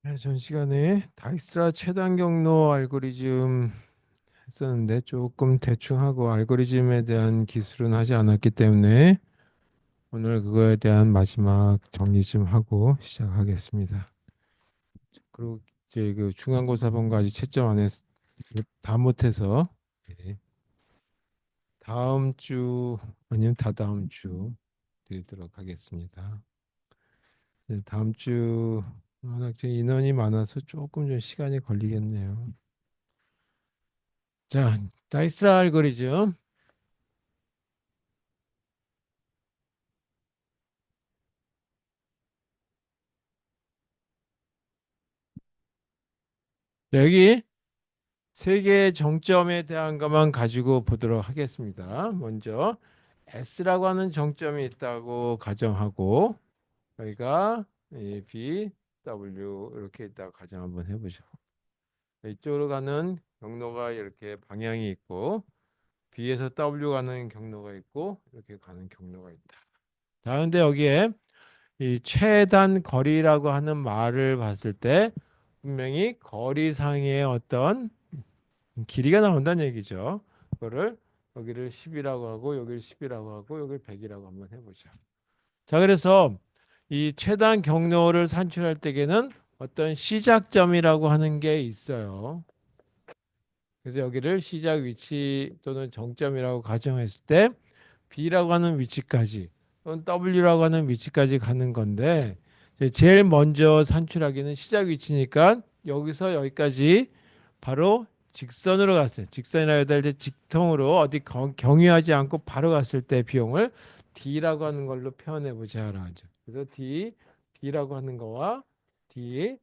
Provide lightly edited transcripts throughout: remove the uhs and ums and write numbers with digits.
네, 전 시간에 다이스트라 최단 경로 알고리즘 했었는데 조금 대충 하고 알고리즘에 대한 기술은 하지 않았기 때문에 오늘 그거에 대한 마지막 정리 좀 하고 시작하겠습니다. 그리고 이제 그 중간고사 본거 아직 채점 안 다 못해서 네, 다음 주 아니면 다다음 주 드리도록 하겠습니다. 네, 다음 주 워낙 지금 인원이 많아서 조금 좀 시간이 걸리겠네요. 자, 다이스트라 알고리즘. 여기 세 개의 정점에 대한 것만 가지고 보도록 하겠습니다. 먼저 S라고 하는 정점이 있다고 가정하고 여기가 B, W 이렇게 있다고 가정 한번 해보죠. 이쪽으로 가는 경로가 이렇게 방향이 있고 B에서 W 가는 경로가 있고 이렇게 가는 경로가 있다. 자, 근데 여기에 이 최단 거리라고 하는 말을 봤을 때 분명히 거리상의 어떤 길이가 나온다는 얘기죠. 그거를 여기를 10이라고 하고 여기를 10이라고 하고 여기를 100이라고 한번 해보자. 자, 그래서 이 최단 경로를 산출할 때에는 어떤 시작점이라고 하는 게 있어요. 그래서 여기를 시작 위치 또는 정점이라고 가정했을 때 B라고 하는 위치까지 또는 W라고 하는 위치까지 가는 건데 제일 먼저 산출하기는 시작 위치니까 여기서 여기까지 바로 직선으로 갔어요. 직선이라 해야 될 때 직통으로 어디 경유하지 않고 바로 갔을 때 비용을 D라고 하는 걸로 표현해 보자라고 하죠. 그래서 D라고 하는 거와 D,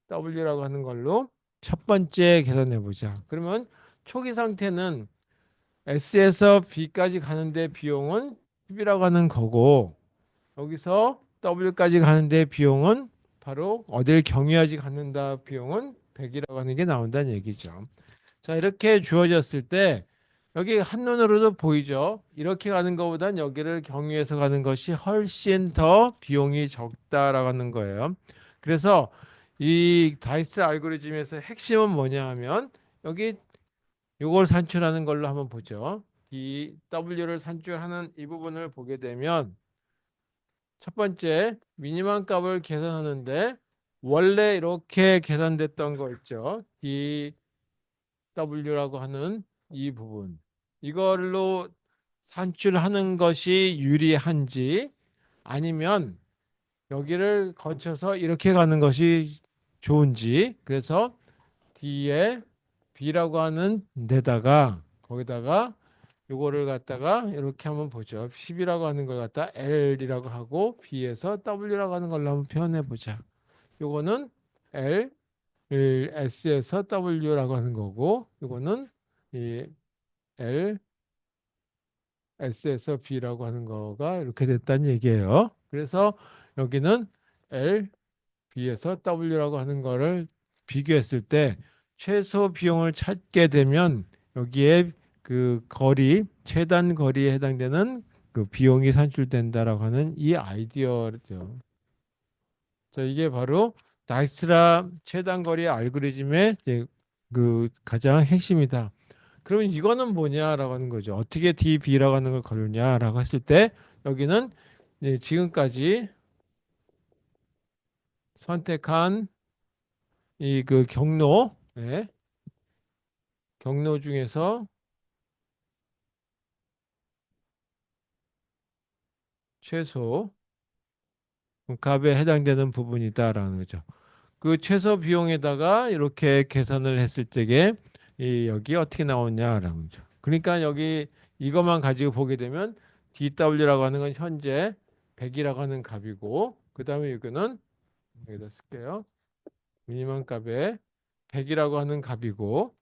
W라고 하는 걸로 첫 번째 계산해 보자. 그러면 초기 상태는 S에서 B까지 가는데 비용은 10이라고 하는 거고 여기서 W까지 가는데 비용은 바로 어딜 경유하지 않는다 비용은 100이라고 하는 게 나온다는 얘기죠. 자, 이렇게 주어졌을 때 여기 한눈으로도 보이죠. 이렇게 가는 것보단 여기를 경유해서 가는 것이 훨씬 더 비용이 적다라고 하는 거예요. 그래서 이 다이스 알고리즘에서 핵심은 뭐냐 하면 여기 이걸 산출하는 걸로 한번 보죠. 이 W를 산출하는 이 부분을 보게 되면 첫 번째 미니멈 값을 계산하는데 원래 이렇게 계산됐던 거 있죠. W라고 하는 이 부분. 이걸로 산출하는 것이 유리한지 아니면 여기를 거쳐서 이렇게 가는 것이 좋은지. 그래서 D에 B라고 하는 데다가 거기다가 요거를 갖다가 이렇게 한번 보죠. 10이라고 하는 걸 갖다 L이라고 하고 B에서 W라고 하는 걸로 한번 표현해 보자. 요거는 L, S에서 W라고 하는 거고 요거는 이 L, S에서 B라고 하는 거가 이렇게 됐다는 얘기예요. 그래서 여기는 L, B에서 W라고 하는 거를 비교했을 때 최소 비용을 찾게 되면 여기에 그 거리, 최단 거리에 해당되는 그 비용이 산출된다라고 하는 이 아이디어죠. 자, 이게 바로 다이스라 최단 거리 알고리즘의 이제 그 가장 핵심이다. 그러면 이거는 뭐냐라고 하는 거죠. 어떻게 DB라고 하는 걸 거느냐라고 했을 때 여기는 이제 지금까지 선택한 이 그 경로, 네, 경로 중에서 최소 값에 해당되는 부분이다라는 거죠. 그 최소 비용에다가 이렇게 계산을 했을 적에 이 여기 어떻게 나오냐라는 거죠. 그러니까 여기 이것만 가지고 보게 되면 DW라고 하는 건 현재 100이라고 하는 값이고 그다음에 이거는 여기다 쓸게요. 미니멈 값에 100이라고 하는 값이고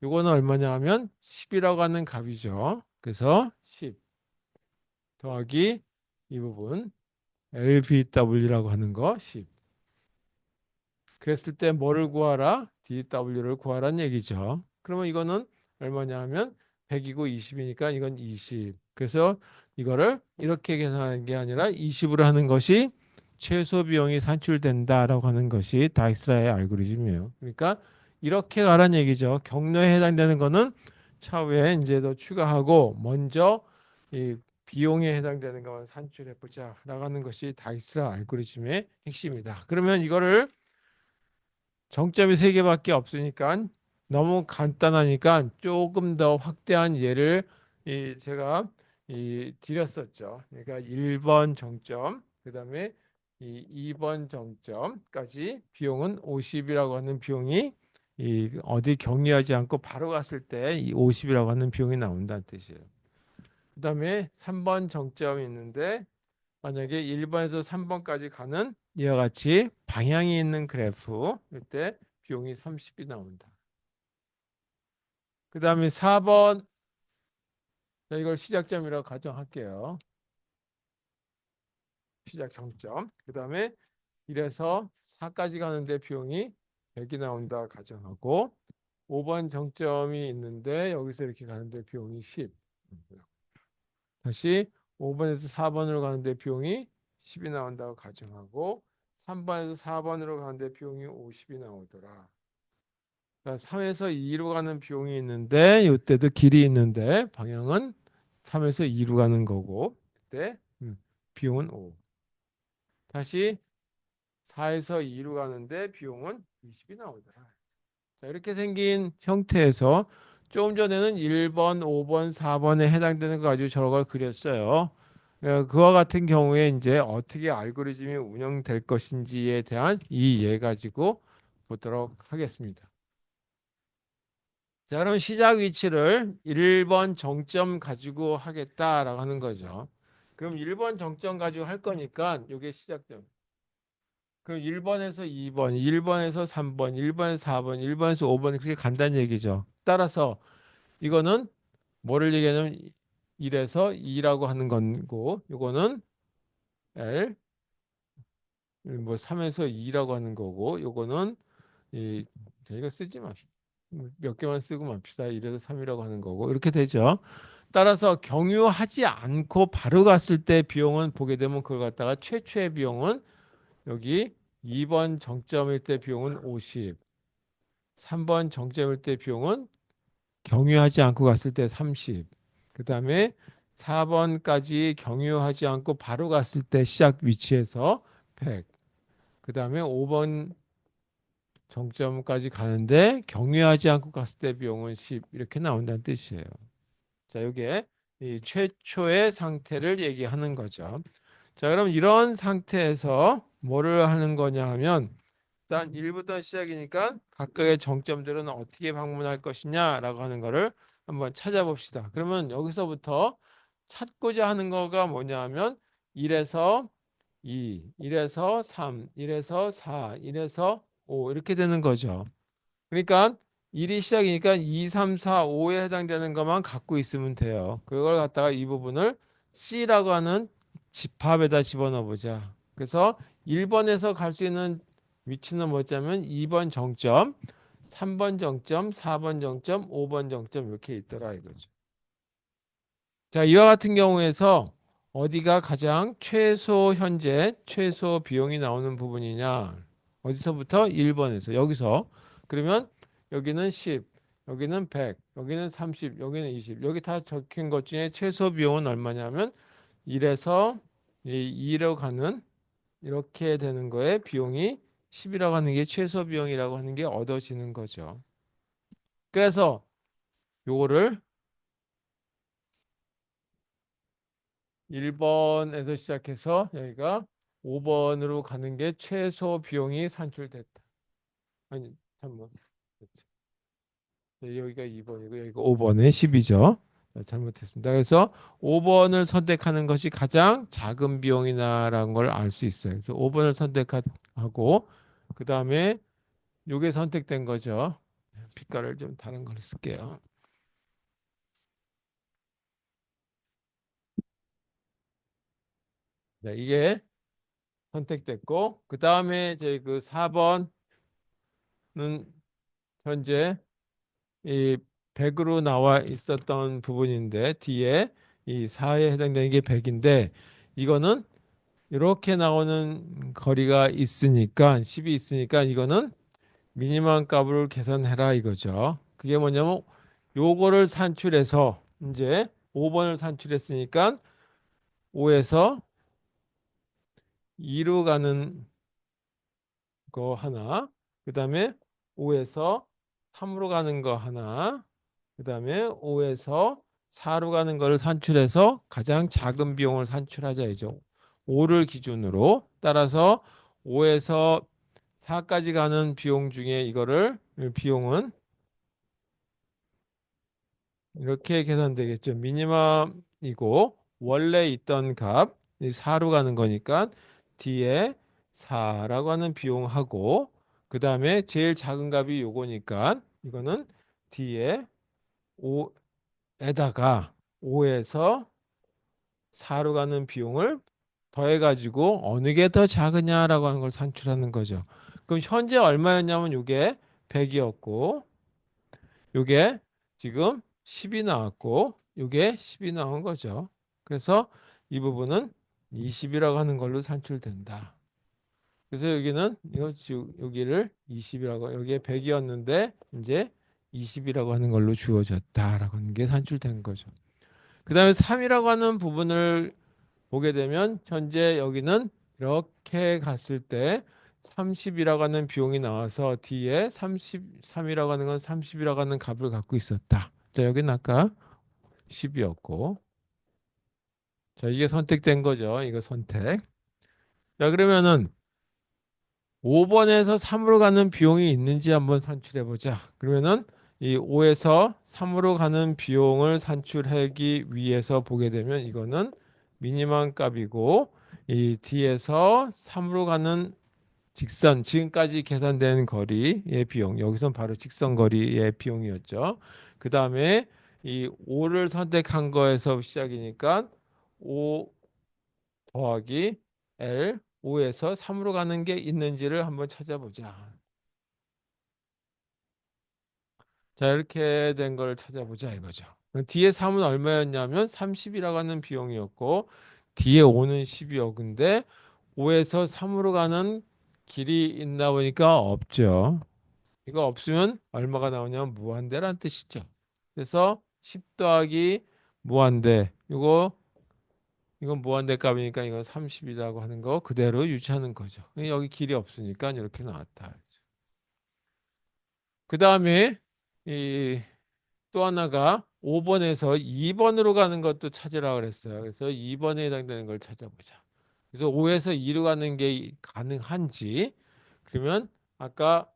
이거는 얼마냐 하면 10이라고 하는 값이죠. 그래서 10 더하기 이 부분 LBW라고 하는 거 10. 그랬을 때 뭐를 구하라? DW를 구하라는 얘기죠. 그러면 이거는 얼마냐 하면 100이고 20이니까 이건 20. 그래서 이거를 이렇게 계산하는 게 아니라 20으로 하는 것이 최소 비용이 산출된다라고 하는 것이 다이스라의 알고리즘이에요. 그러니까 이렇게 가란 얘기죠. 경로에 해당되는 거는 차후에 이제 더 추가하고 먼저 이 비용에 해당되는 것만 산출해 보자라고 하는 것이 다이스라 알고리즘의 핵심이다. 그러면 이거를 정점이 세 개밖에 없으니까 너무 간단하니까 조금 더 확대한 예를 제가 드렸었죠. 그러니까 1번 정점, 그다음에 이 2번 정점까지 비용은 50이라고 하는 비용이 어디 격리하지 않고 바로 갔을 때 이 50이라고 하는 비용이 나온다는 뜻이에요. 그다음에 3번 정점이 있는데 만약에 1번에서 3번까지 가는 이와 같이 방향이 있는 그래프 이때 비용이 30이 나온다. 그 다음에 4번 이걸 시작점이라고 가정할게요. 시작 정점. 그 다음에 1에서 4까지 가는데 비용이 100이 나온다 가정하고 5번 정점이 있는데 여기서 이렇게 가는데 비용이 10. 다시 5번에서 4번으로 가는데 비용이 10이 나온다고 가정하고 3번에서 4번으로 가는데 비용이 50이 나오더라. 3에서 2로 가는 비용이 있는데 이때도 길이 있는데 방향은 3에서 2로 가는 거고 그때 비용은 5. 다시 4에서 2로 가는데 비용은 20이 나오더라. 자, 이렇게 생긴 형태에서 조금 전에는 1번, 5번, 4번에 해당되는 거 가지고 저걸 그렸어요. 그와 같은 경우에 이제 어떻게 알고리즘이 운영될 것인지에 대한 이 예 가지고 보도록 하겠습니다. 자, 그럼 시작 위치를 1번 정점 가지고 하겠다라고 하는 거죠. 그럼 1번 정점 가지고 할 거니까 이게 시작점. 그럼 1번에서 2번, 1번에서 3번, 1번에서 4번, 1번에서 5번 그렇게 간다는 얘기죠. 따라서 이거는 뭐를 얘기하냐면 1에서 2라고 하는 거고 이거는 L 뭐 3에서 2라고 하는 거고 요거는 이 이거 쓰지 마시고 몇 개만 쓰고 맙시다. 1에서 3이라고 하는 거고 이렇게 되죠. 따라서 경유하지 않고 바로 갔을 때 비용은 보게 되면 그걸 갖다가 최초의 비용은 여기 2번 정점일 때 비용은 50, 3번 정점일 때 비용은 경유하지 않고 갔을 때 30, 그 다음에 4번까지 경유하지 않고 바로 갔을 때 시작 위치에서 100, 그 다음에 5번 정점까지 가는데 경유하지 않고 갔을 때 비용은 10 이렇게 나온다는 뜻이에요. 자, 이게 이 최초의 상태를 얘기하는 거죠. 자, 그럼 이런 상태에서 뭐를 하는 거냐 하면 일단 1부터 시작이니까 각각의 정점들은 어떻게 방문할 것이냐라고 하는 거를 한번 찾아봅시다. 그러면 여기서부터 찾고자 하는 거가 뭐냐 하면 1에서 2, 1에서 3, 1에서 4, 1에서 5 이렇게 되는 거죠. 그러니까 1이 시작이니까 2, 3, 4, 5에 해당되는 것만 갖고 있으면 돼요. 그걸 갖다가 이 부분을 C라고 하는 집합에다 집어넣어 보자. 그래서 1번에서 갈 수 있는 위치는 뭐냐면 2번 정점, 3번 정점, 4번 정점, 5번 정점 이렇게 있더라 이거죠. 자, 이와 같은 경우에서 어디가 가장 현재 최소 비용이 나오는 부분이냐? 어디서부터? 1번에서. 여기서. 그러면 여기는 10, 여기는 100, 여기는 30, 여기는 20. 여기 다 적힌 것 중에 최소 비용은 얼마냐면 1에서 2로 가는 이렇게 되는 거에 비용이 10이라고 하는 게 최소 비용이라고 하는 게 얻어지는 거죠. 그래서 요거를 1번에서 시작해서 여기가 5번으로 가는 게 최소 비용이 산출됐다. 아니, 잠깐만. 여기가 2번이고 여기가 5번에 10이죠. 잘못했습니다. 그래서 5번을 선택하는 것이 가장 작은 비용이다라는 걸 알 수 있어요. 그래서 5번을 선택하고 그 다음에 이게 선택된 거죠. 빛깔을 좀 다른 걸 쓸게요. 네, 이게 선택됐고 그 다음에 저희 그 4번은 현재 이 100으로 나와 있었던 부분인데 뒤에 이 4에 해당되는 게 100인데 이거는 이렇게 나오는 거리가 있으니까 10이 있으니까 이거는 미니멈 값을 계산해라 이거죠. 그게 뭐냐면 요거를 산출해서 이제 5번을 산출했으니까 5에서 2로 가는 거 하나, 그 다음에 5에서 3으로 가는 거 하나, 그 다음에 5에서 4로 가는 거를 산출해서 가장 작은 비용을 산출하자 이죠. 5를 기준으로 따라서 5에서 4까지 가는 비용 중에 이거를 비용은 이렇게 계산되겠죠. 미니멈이고 원래 있던 값 4로 가는 거니까 뒤에 4라고 하는 비용하고 그 다음에 제일 작은 값이 요거니까 이거는 뒤에 5에다가 5에서 4로 가는 비용을 더해가지고 어느 게 더 작으냐라고 하는 걸 산출하는 거죠. 그럼 현재 얼마였냐면 요게 100이었고 요게 지금 10이 나왔고 요게 10이 나온 거죠. 그래서 이 부분은 20이라고 하는 걸로 산출된다. 그래서 여기는 여기를 20이라고 여기에 100이었는데 이제 20이라고 하는 걸로 주어졌다라고 하는 게 산출된 거죠. 그다음에 3이라고 하는 부분을 보게 되면 현재 여기는 이렇게 갔을 때 30이라고 하는 비용이 나와서 뒤에 33이라고 하는 건 30이라고 하는 값을 갖고 있었다. 자, 여기는 아까 10이었고. 자, 이게 선택된 거죠. 이거 선택. 자, 그러면은 5번에서 3으로 가는 비용이 있는지 한번 산출해 보자. 그러면은 이 5에서 3으로 가는 비용을 산출하기 위해서 보게 되면 이거는 미니멈 값이고 이 D에서 3으로 가는 직선 지금까지 계산된 거리의 비용 여기선 바로 직선 거리의 비용이었죠. 그 다음에 이 5를 선택한 거에서 시작이니까 5 더하기 L 5에서 3으로 가는 게 있는지를 한번 찾아보자. 자, 이렇게 된 걸 찾아보자 이거죠. 뒤에 3은 얼마였냐면 30이라고 하는 비용이었고 뒤에 5는 10이요. 근데 5에서 3으로 가는 길이 있나 보니까 없죠. 이거 없으면 얼마가 나오냐면 무한대란 뜻이죠. 그래서 10 더하기 무한대 이건 무한대 값이니까 이건 30이라고 하는 거 그대로 유지하는 거죠. 여기 길이 없으니까 이렇게 나왔다. 그 다음에 이 또 하나가 5번에서 2번으로 가는 것도 찾으라 그랬어요. 그래서 2번에 해당되는 걸 찾아보자. 그래서 5에서 2로 가는 게 가능한지 그러면 아까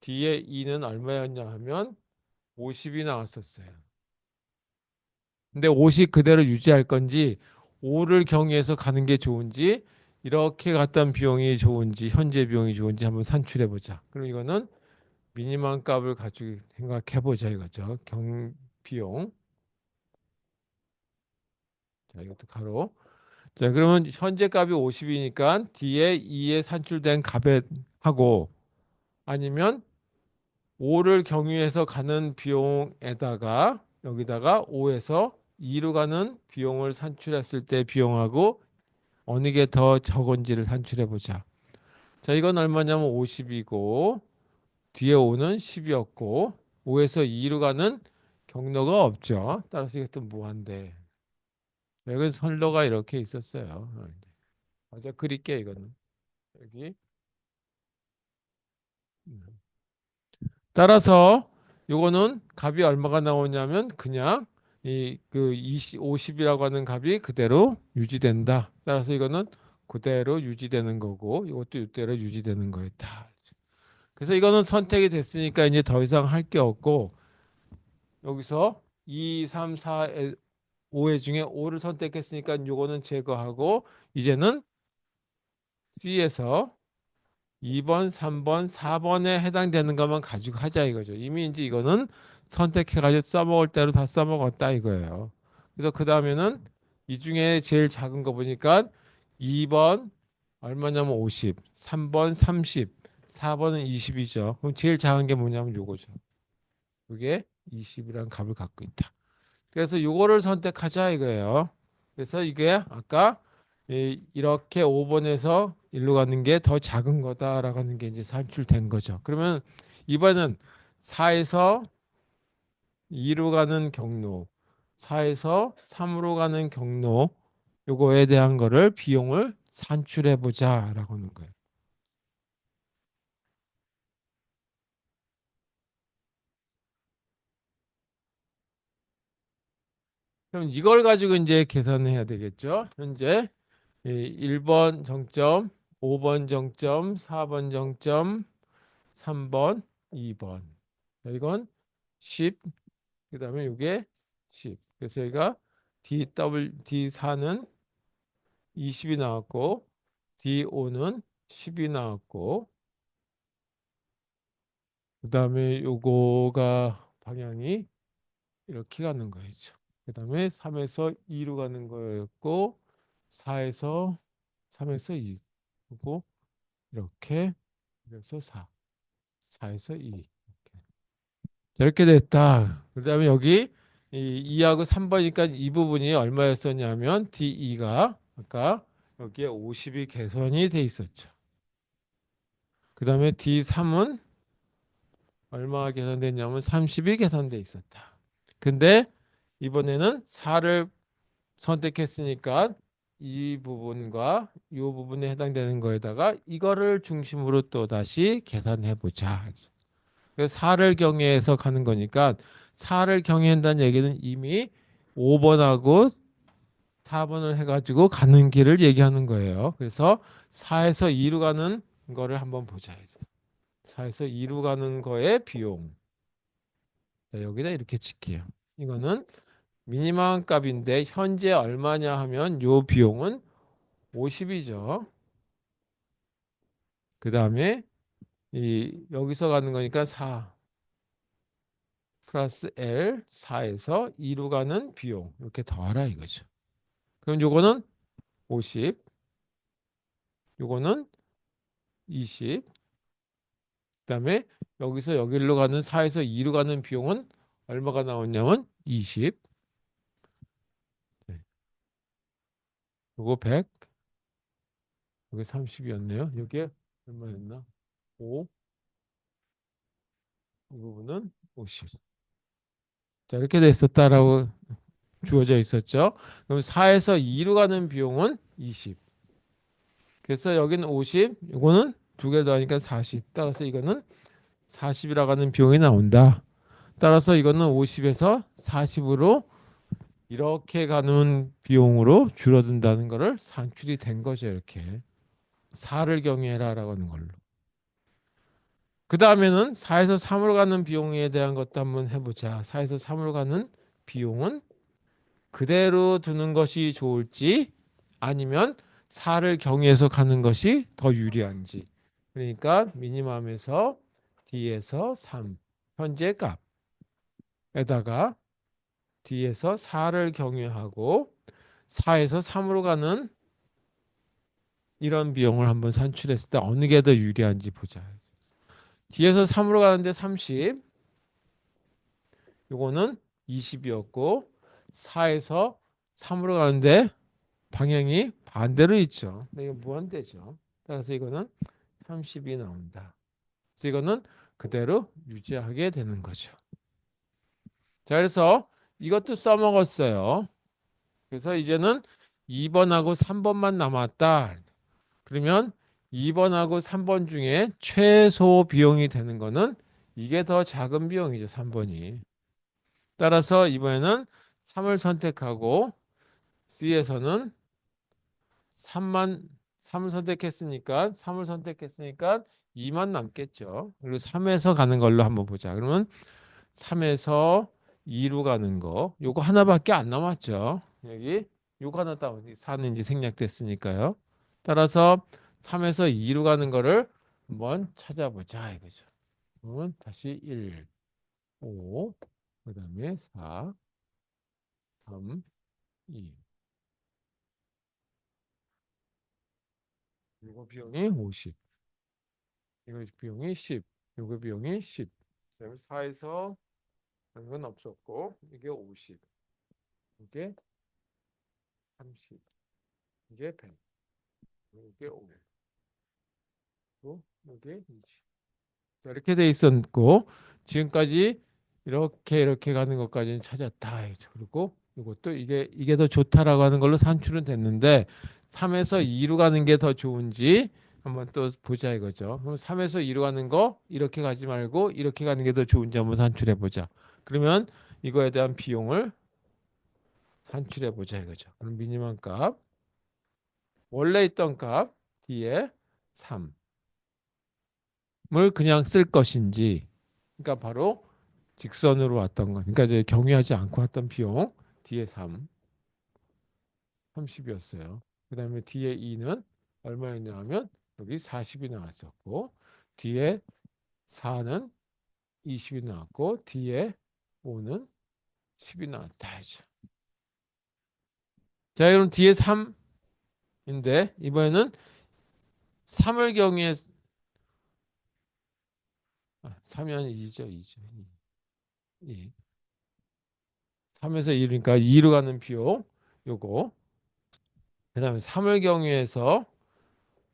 뒤에 2는 얼마였냐 하면 50이 나왔었어요. 근데 50 그대로 유지할 건지 5를 경유해서 가는 게 좋은지 이렇게 갔던 비용이 좋은지 현재 비용이 좋은지 한번 산출해 보자. 그럼 이거는 미니멈 값을 가지고 생각해 보자 이거죠. 비용. 자, 이것도 가로. 자, 그러면 현재 값이 50이니까 뒤에 2에 산출된 값에 하고 아니면 5를 경유해서 가는 비용에다가 여기다가 5에서 2로 가는 비용을 산출했을 때 비용하고 어느 게 더 적은지를 산출해 보자. 자, 이건 얼마냐면 50이고 뒤에 5는 10이었고 5에서 2로 가는 경로가 없죠. 따라서 이것도 무한대. 여기 선로가 이렇게 있었어요. 맞아 그릴게 이거는. 여기. 따라서 요거는 값이 얼마가 나오냐면 그냥 이 그 50이라고 하는 값이 그대로 유지된다. 따라서 이거는 그대로 유지되는 거고 이것도 이대로 유지되는 거였다. 그래서 이거는 선택이 됐으니까 이제 더 이상 할 게 없고 여기서 2, 3, 4, 5회 중에 5를 선택했으니까 요거는 제거하고 이제는 C에서 2번, 3번, 4번에 해당되는 것만 가지고 하자 이거죠. 이미 이제 이거는 선택해가지고 써먹을 대로 다 써먹었다 이거예요. 그래서 그 다음에는 이 중에 제일 작은 거 보니까 2번 얼마냐면 50, 3번 30, 4번은 20이죠. 그럼 제일 작은 게 뭐냐면 요거죠. 이게 20이라는 값을 갖고 있다. 그래서 요거를 선택하자 이거예요. 그래서 이게 아까 이렇게 5번에서 일로 가는 게 더 작은 거다라고 하는 게 이제 산출된 거죠. 그러면 이번은 4에서 2로 가는 경로, 4에서 3으로 가는 경로, 요거에 대한 거를 비용을 산출해 보자라고 하는 거예요. 그럼 이걸 가지고 이제 계산해야 되겠죠. 현재 1번 정점, 5번 정점, 4번 정점, 3번, 2번. 이건 10, 그다음에 이게 10. 그래서 여기가 D4는 20이 나왔고 D5는 10이 나왔고 그다음에 요거가 방향이 이렇게 가는 거였죠. 그다음에 3에서 2로 가는 거였고 4에서 3에서 2. 그리고 이렇게 그래서 4. 4에서 2. 이렇게. 자, 이렇게 됐다. 그다음에 여기 이 2하고 3번이니까 이 부분이 얼마였었냐면 D2가 아까 여기에 50이 개선이 돼 있었죠. 그다음에 D3은 얼마가 계산됐냐면 30이 계산돼 있었다. 근데 이번에는 4를 선택했으니까 이 부분과 이 부분에 해당되는 거에다가 이거를 중심으로 또 다시 계산해 보자. 그래서 4를 경계해서 가는 거니까 4를 경계한다는 얘기는 이미 5번하고 4번을 해가지고 가는 길을 얘기하는 거예요. 그래서 4에서 2로 가는 거를 한번 보자. 4에서 2로 가는 거의 비용. 자, 여기다 이렇게 칠게요. 이거는 미니멈 값인데 현재 얼마냐 하면 요 비용은 50이죠. 그 다음에 이 여기서 가는 거니까 4 플러스 L 4에서 2로 가는 비용 이렇게 더하라 이거죠. 그럼 요거는 50, 요거는 20, 그다음에 여기서 여기로 가는 4에서 2로 가는 비용은 얼마가 나왔냐면 20, 네. 요거 100, 여기 30이었네요. 여기에 얼마였나? 5, 이 부분은 50. 자, 이렇게 돼 있었다라고 주어져 있었죠. 그럼 4에서 2로 가는 비용은 20. 그래서 여기는 50, 이거는 두 개 더하니까 40. 따라서 이거는 40이라고 하는 비용이 나온다. 따라서 이거는 50에서 40으로 이렇게 가는 비용으로 줄어든다는 것을 산출이 된 거죠. 이렇게 4를 경유해라라고 하는 걸로. 그 다음에는 4에서 3으로 가는 비용에 대한 것도 한번 해보자. 4에서 3으로 가는 비용은 그대로 두는 것이 좋을지 아니면 4를 경유해서 가는 것이 더 유리한지. 그러니까 미니멈에서 D에서 3 현재 값에다가 D에서 4를 경유하고 4에서 3으로 가는 이런 비용을 한번 산출했을 때 어느 게 더 유리한지 보자. D에서 3으로 가는데 30, 요거는 20이었고 4에서 3으로 가는데 방향이 반대로 있죠. 이거 무한대죠. 따라서 이거는 30이 나온다. 그래서 이거는 그대로 유지하게 되는 거죠. 자, 그래서 이것도 써먹었어요. 그래서 이제는 2번하고 3번만 남았다. 그러면 2번하고 3번 중에 최소 비용이 되는 거는 이게 더 작은 비용이죠. 3번이. 따라서 이번에는 3을 선택하고 C에서는 3만 3을 선택했으니까 2만 남겠죠. 그리고 3에서 가는 걸로 한번 보자. 그러면 3에서 2로 가는 거. 요거 하나밖에 안 남았죠. 여기 요거 하나 딱 4는 이제 생략됐으니까요. 따라서 3에서 2로 가는 거를 한번 찾아보자 이거죠. 그러면 다시 1, 5, 그다음에 4, 3, 2. 이거 비용이 50. 이거 비용이 10. 이거 비용이 10. 그다음에 4에서 건 없었고 이게 50. 이게 30. 이게 100. 이게 5고 이게 20. 자, 이렇게 돼 있었고 지금까지 이렇게 가는 것까지는 찾았다. 그리고 이것도 이게 더 좋다라고 하는 걸로 산출은 됐는데 3에서 2로 가는 게 더 좋은지 한번 또 보자 이거죠. 그럼 3에서 2로 가는 거 이렇게 가지 말고 이렇게 가는 게 더 좋은지 한번 산출해 보자. 그러면 이거에 대한 비용을 산출해 보자 이거죠. 그럼 미니멈 값 원래 있던 값 뒤에 3을 그냥 쓸 것인지 그러니까 바로 직선으로 왔던 거. 그러니까 이제 경유하지 않고 왔던 비용 뒤에 30이었어요. 그다음에 뒤에 2는 얼마였냐 하면 여기 40이 나왔었고 뒤에 4는 20이 나왔고 뒤에 5는 10이 나왔다 하죠. 자, 그럼 뒤에 3인데 이번에는 3을 경유해 3이 아니 2죠. 2죠. 2. 3에서 2니까 2로 가는 비용 요거. 그다음에 3을 경유해서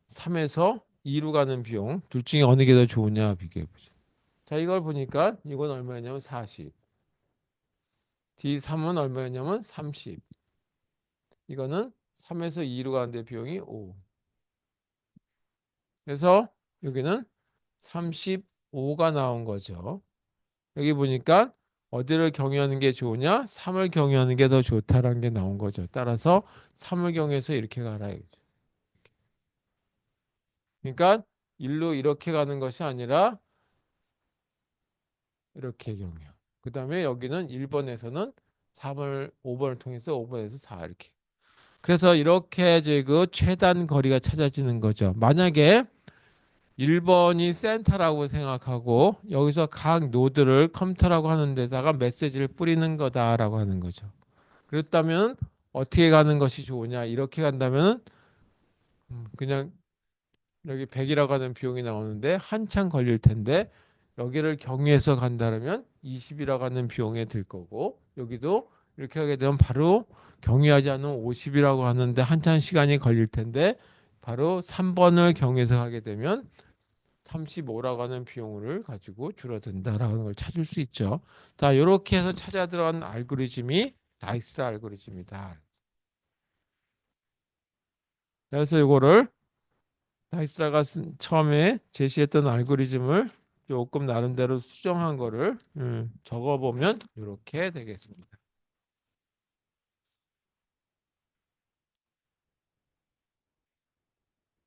3에서 2로 가는 비용 둘 중에 어느 게 더 좋으냐 비교해 보죠. 자, 이걸 보니까 이건 얼마였냐면 40. D3은 얼마였냐면 30. 이거는 3에서 2로 가는데 비용이 5. 그래서 여기는 35가 나온 거죠. 여기 보니까 어디를 경유하는 게 좋으냐? 3을 경유하는 게 더 좋다라는 게 나온 거죠. 따라서 3을 경유해서 이렇게 가라 이거죠. 그러니까 일로 이렇게 가는 것이 아니라 이렇게 경유. 그 다음에 여기는 1번에서는 3을 5번을 통해서 5번에서 4 이렇게. 그래서 이렇게 이제 그 최단 거리가 찾아지는 거죠. 만약에 1번이 센터라고 생각하고 여기서 각 노드를 컴퓨터라고 하는 데다가 메시지를 뿌리는 거다라고 하는 거죠. 그렇다면 어떻게 가는 것이 좋으냐? 이렇게 간다면 그냥 여기 100이라고 하는 비용이 나오는데 한참 걸릴 텐데 여기를 경유해서 간다면 20이라고 하는 비용에 들 거고 여기도 이렇게 하게 되면 바로 경유하지 않으면 50이라고 하는데 한참 시간이 걸릴 텐데 바로 3번을 경유해서 하게 되면 35라고 하는 비용을 가지고 줄어든다라는 걸 찾을 수 있죠. 자, 이렇게 해서 찾아 들어간 알고리즘이 다이스 알고리즘이다. 그래서 이거를 다이스라가 처음에 제시했던 알고리즘을 조금 나름대로 수정한 거를 적어보면 이렇게 되겠습니다.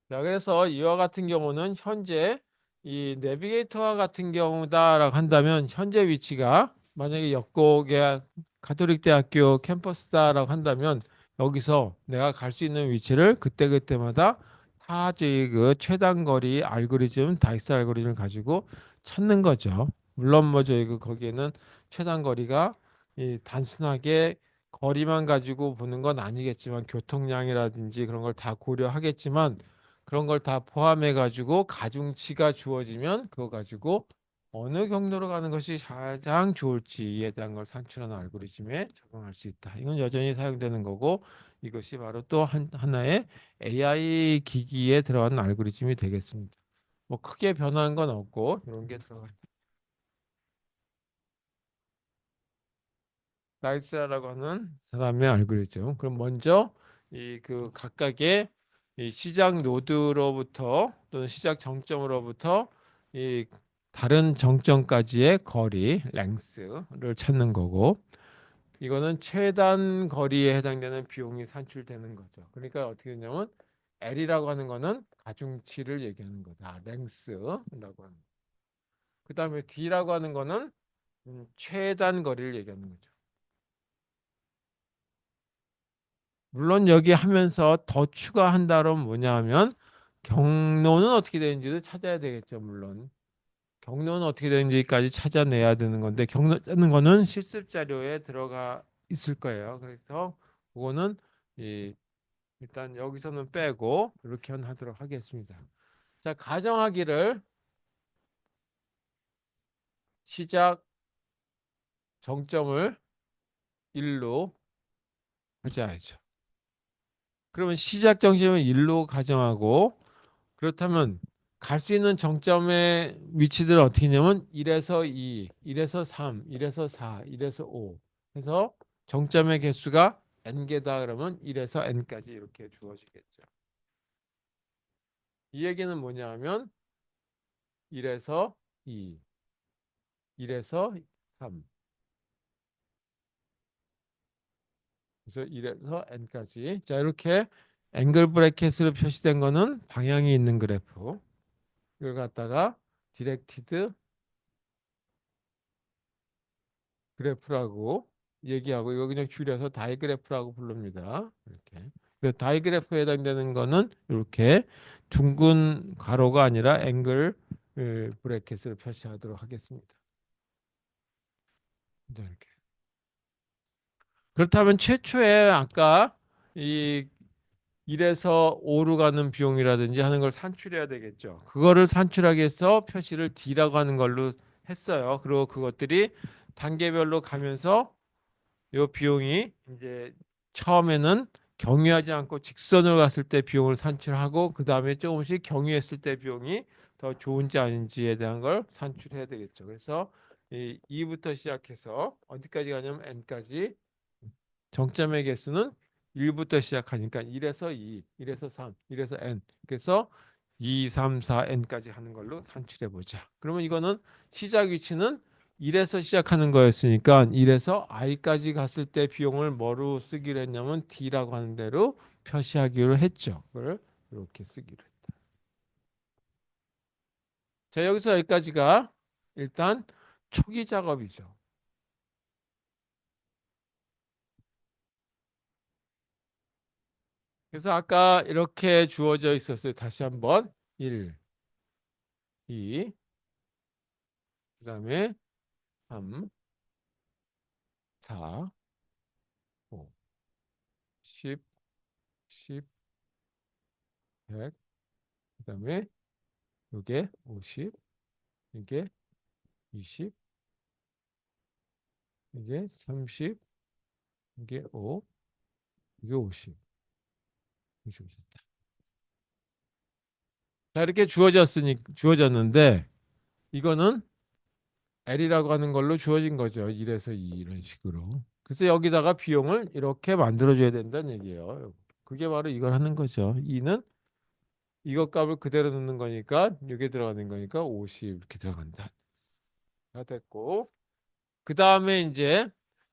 자, 그래서 이와 같은 경우는 현재 이 내비게이터와 같은 경우다라고 한다면 현재 위치가 만약에 역곡의 가톨릭 대학교 캠퍼스다라고 한다면 여기서 내가 갈 수 있는 위치를 그때그때마다 다 저희 그 최단 거리 알고리즘, 다이스 알고리즘을 가지고 찾는 거죠. 물론 뭐 저희 그 거기에는 최단 거리가 이 단순하게 거리만 가지고 보는 건 아니겠지만 교통량이라든지 그런 걸 다 고려하겠지만 그런 걸 다 포함해 가지고 가중치가 주어지면 그거 가지고 어느 경로로 가는 것이 가장 좋을지에 대한 걸 산출하는 알고리즘에 적용할 수 있다. 이건 여전히 사용되는 거고 이것이 바로 또 하나의 AI 기기에 들어가는 알고리즘이 되겠습니다. 뭐 크게 변한 건 없고 이런 게 들어가 나이스라고 하는 사람의 알고리즘. 그럼 먼저 이 그 각각의 이 시작 노드로부터 또는 시작 정점으로부터 이 다른 정점까지의 거리, 랭스를 찾는 거고 이거는 최단 거리에 해당되는 비용이 산출되는 거죠. 그러니까 어떻게 되냐면 L이라고 하는 거는 가중치를 얘기하는 거다. 랭스라고 하는 거. 그다음에 D라고 하는 거는 최단 거리를 얘기하는 거죠. 물론 여기 하면서 더 추가한다면 뭐냐 하면 경로는 어떻게 되는지도 찾아야 되겠죠. 물론 경로는 어떻게 되는지까지 찾아내야 되는 건데 경로 찾는 거는 실습 자료에 들어가 있을 거예요. 그래서 그거는 이 일단 여기서는 빼고 이렇게 하도록 하겠습니다. 자, 가정하기를 시작 정점을 1로 하자죠. 그러면 시작 정점을 1로 가정하고 그렇다면 갈 수 있는 정점의 위치들은 어떻게 되냐면 1에서 2, 1에서 3, 1에서 4, 1에서 5 해서 정점의 개수가 n개다 그러면 1에서 n까지 이렇게 주어지겠죠. 이 얘기는 뭐냐 하면 1에서 2, 1에서 3 그래서 1에서 n까지 자 이렇게 앵글 브래켓으로 표시된 거는 방향이 있는 그래프 이걸 갖다가 디렉티드 그래프라고 얘기하고 이거 그냥 줄여서 다이그래프라고 부릅니다. 이렇게. 그 다이그래프에 해당되는 거는 이렇게 둥근 가로가 아니라 앵글 브래켓을 표시하도록 하겠습니다. 네, 이렇게. 그렇다면 최초에 아까 이 1에서 5로 가는 비용이라든지 하는 걸 산출해야 되겠죠. 그거를 산출하기 위해서 표시를 D라고 하는 걸로 했어요. 그리고 그것들이 단계별로 가면서 요 비용이 이제 처음에는 경유하지 않고 직선으로 갔을 때 비용을 산출하고 그 다음에 조금씩 경유했을 때 비용이 더 좋은지 아닌지에 대한 걸 산출해야 되겠죠. 그래서 이 2부터 시작해서 어디까지 가냐면 n까지 정점의 개수는 1부터 시작하니까 1에서 2, 1에서 3, 1에서 n. 그래서 2, 3, 4, n까지 하는 걸로 산출해 보자. 그러면 이거는 시작 위치는 1에서 시작하는 거였으니까 1에서 i까지 갔을 때 비용을 뭐로 쓰기로 했냐면 d라고 하는 대로 표시하기로 했죠. 그걸 이렇게 쓰기로 했다. 자, 여기서 여기까지가 일단 초기 작업이죠. 그래서 아까 이렇게 주어져 있었어요. 다시 한번 1, 2, 그다음에 3, 4, 5, 10, 10, 100, 그다음에 이게 50, 이게 20, 이게 30, 이게 5, 이게 50. 이게 50. 자, 이렇게 주어졌는데 이거는 L이라고 하는 걸로 주어진 거죠. 1에서 2 이런 식으로. 그래서 여기다가 비용을 이렇게 만들어 줘야 된다는 얘기예요. 그게 바로 이걸 하는 거죠. 2는 이것 값을 그대로 넣는 거니까 여기에 들어가는 거니까 50 이렇게 들어간다. 다 됐고 그 다음에 이제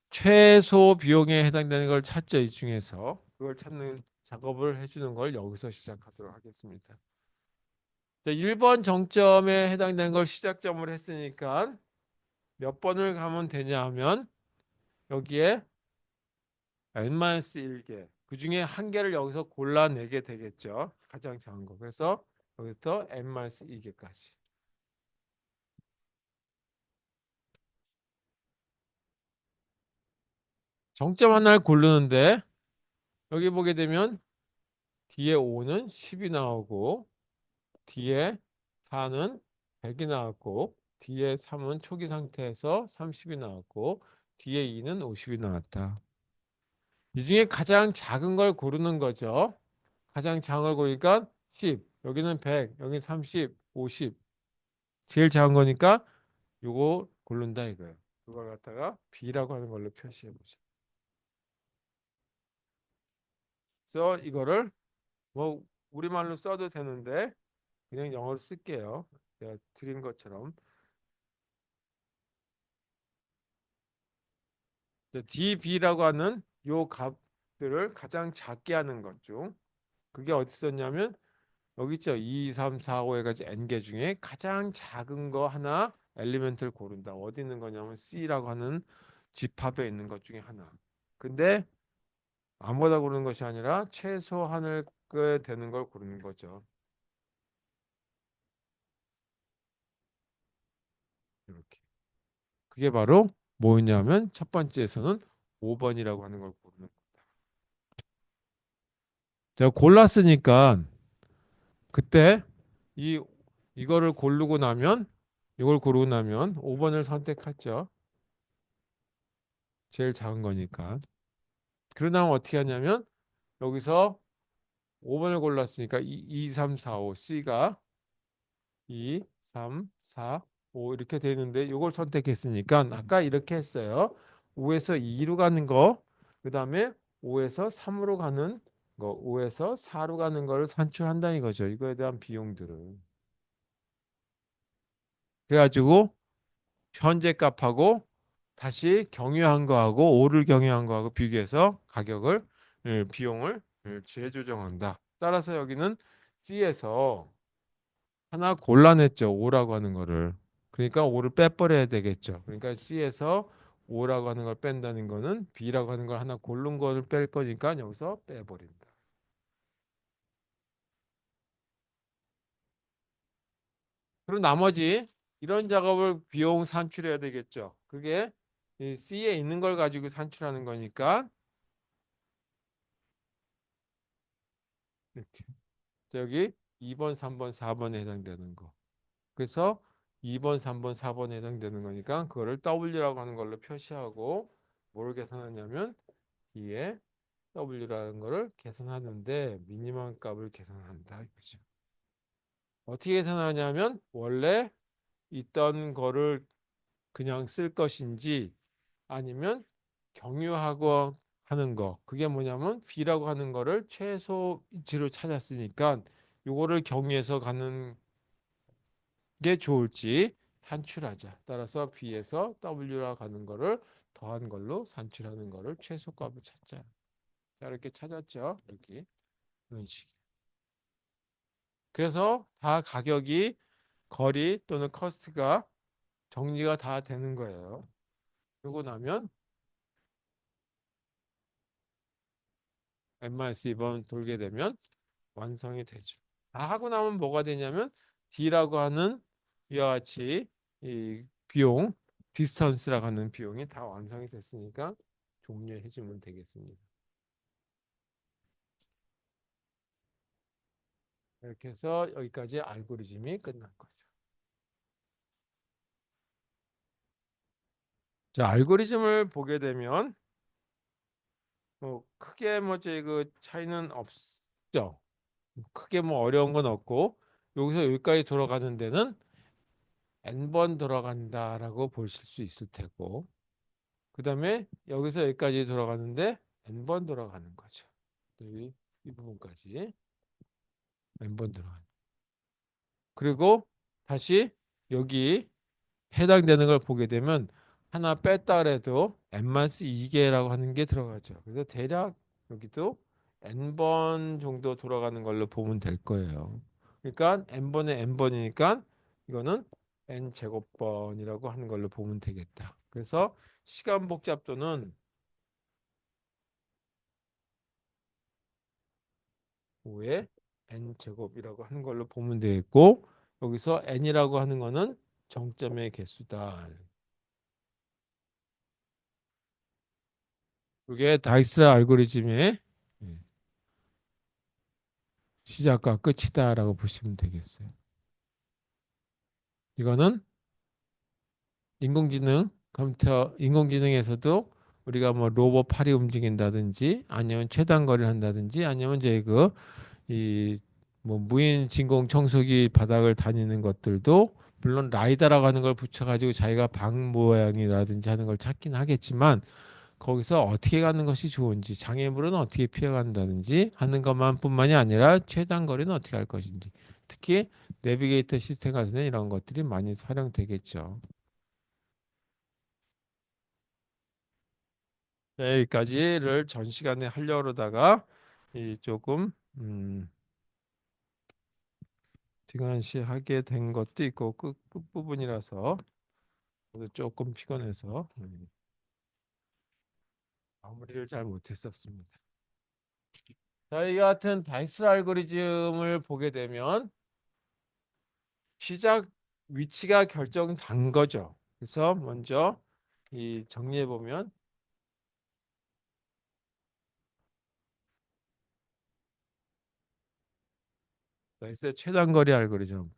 최소 비용에 해당되는 걸 찾죠. 이 중에서 그걸 찾는 작업을 해주는 걸 여기서 시작하도록 하겠습니다. 자, 1번 정점에 해당되는 걸 시작점으로 했으니까 몇 번을 가면 되냐 하면 여기에 n-1개 그 중에 한 개를 여기서 골라내게 되겠죠. 가장 작은 거. 그래서 여기부터 n-2개까지. 정점 하나를 고르는데 여기 보게 되면 뒤에 5는 10이 나오고 뒤에 4는 100이 나왔고 뒤에 3은 초기 상태에서 30이 나왔고 뒤에 2는 50이 나왔다. 이 중에 가장 작은 걸 고르는 거죠. 가장 작은 걸 고르니까 10, 여기는 100, 여기는 30, 50. 제일 작은 거니까 요거 고른다 이거예요. 그걸 갖다가 B라고 하는 걸로 표시해 보죠. 그래서 이거를 뭐 우리말로 써도 되는데 그냥 영어로 쓸게요. 제가 드린 것처럼 DB라고 하는 요 값들을 가장 작게 하는 것 중 그게 어디 있었냐면 여기 있죠. 2, 3, 4, 5 해가지고 n개 중에 가장 작은 거 하나 엘리멘트를 고른다. 어디 있는 거냐면 C라고 하는 집합에 있는 것 중에 하나. 근데 아무거나 고르는 것이 아니라 최소한을 끄 되는 걸 고르는 거죠. 이렇게. 그게 바로 뭐냐면 첫 번째에서는 5번이라고 하는 걸 고르는 거다. 제가 골랐으니까 그때 이 이거를 고르고 나면 이걸 고르고 나면 5번을 선택했죠. 제일 작은 거니까. 그러다 어떻게 하냐면 여기서 5번을 골랐으니까 2, 3, 4, 5. C가 2, 3, 4, 5 이렇게 되는데 이걸 선택했으니까 아까 이렇게 했어요. 5에서 2로 가는 거, 그 다음에 5에서 3으로 가는 거, 5에서 4로 가는 거를 산출한다 이거죠. 이거에 대한 비용들을. 그래가지고 현재 값하고 다시 경유한 거하고 5를 경유한 거하고 비교해서 가격을 비용을 재조정한다. 따라서 여기는 C에서 하나 골라냈죠. 5라고 하는 거를. 그러니까 5를 빼버려야 되겠죠. 그러니까 C에서 5라고 하는 걸 뺀다는 거는 B라고 하는 걸 하나 고른 거를 뺄 거니까 여기서 빼버린다. 그리고 나머지 이런 작업을 비용 산출해야 되겠죠. 그게 이 C에 있는 걸 가지고 산출하는 거니까 이렇게. 여기 2번, 3번, 4번에 해당되는 거. 그래서 2번, 3번, 4번에 해당되는 거니까 그거를 W라고 하는 걸로 표시하고 뭘 계산하냐면 D에 W라는 거를 계산하는데 미니멈 값을 계산한다 이거죠. 어떻게 계산하냐면 원래 있던 거를 그냥 쓸 것인지 아니면 경유하고 하는 거. 그게 뭐냐면 B라고 하는 거를 최소치로 찾았으니까 요거를 경유해서 가는 게 좋을지 산출하자. 따라서 B에서 W라 가는 거를 더한 걸로 산출하는 거를 최소값을 찾자. 자, 이렇게 찾았죠. 여기 이런 식. 그래서 다 가격이 거리 또는 커스트가 정리가 다 되는 거예요. 그러고 나면 n-2번 돌게 되면 완성이 되죠. 다 하고 나면 뭐가 되냐면 D라고 하는 이와 같이 이 비용, 디스턴스라고 하는 비용이 다 완성이 됐으니까 종료해 주면 되겠습니다. 이렇게 해서 여기까지 알고리즘이 끝난 거죠. 자, 알고리즘을 보게 되면 뭐 크게 뭐 저희 그 차이는 없죠. 크게 뭐 어려운 건 없고 여기서 여기까지 돌아가는 데는 n번 돌아간다라고 보실 수 있을 테고 그다음에 여기서 여기까지 돌아가는데 n번 돌아가는 거죠. 여기 이 부분까지 n번 돌아가는. 그리고 다시 여기 해당되는 걸 보게 되면 하나 뺐다 그래도 n-2개라고 하는 게 들어가죠. 그래서 대략 여기도 n번 정도 돌아가는 걸로 보면 될 거예요. 그러니까 n번에 n번이니까 이거는 n제곱번이라고 하는 걸로 보면 되겠다. 그래서 시간 복잡도는 5의 n제곱이라고 하는 걸로 보면 되겠고 여기서 n이라고 하는 거는 정점의 개수다. 이게 다이스라 알고리즘의 시작과 끝이다라고 보시면 되겠어요. 이거는 인공지능 컴퓨터 인공지능에서도 우리가 뭐 로봇 팔이 움직인다든지 아니면 최단거리를 한다든지 아니면 이제 그 이 뭐 무인 진공 청소기 바닥을 다니는 것들도 물론 라이다라고 하는 걸 붙여가지고 자기가 방 모양이라든지 하는 걸 찾긴 하겠지만 거기서 어떻게 가는 것이 좋은지 장애물은 어떻게 피해간다든지 하는 것만 뿐만이 아니라 최단거리는 어떻게 할 것인지 특히 내비게이터 시스템 같은 데 이런 것들이 많이 활용되겠죠. 네, 여기까지를 전 시간에 하려고 그러다가 이 조금 등한시하게 된 것도 있고 끝부분이라서 조금 피곤해서 마무리를 잘 못했었습니다. 자, 이 같은 다이스 알고리즘을 보게 되면 시작 위치가 결정된 거죠. 그래서 먼저 이 정리해 보면 다이스의 최단거리 알고리즘.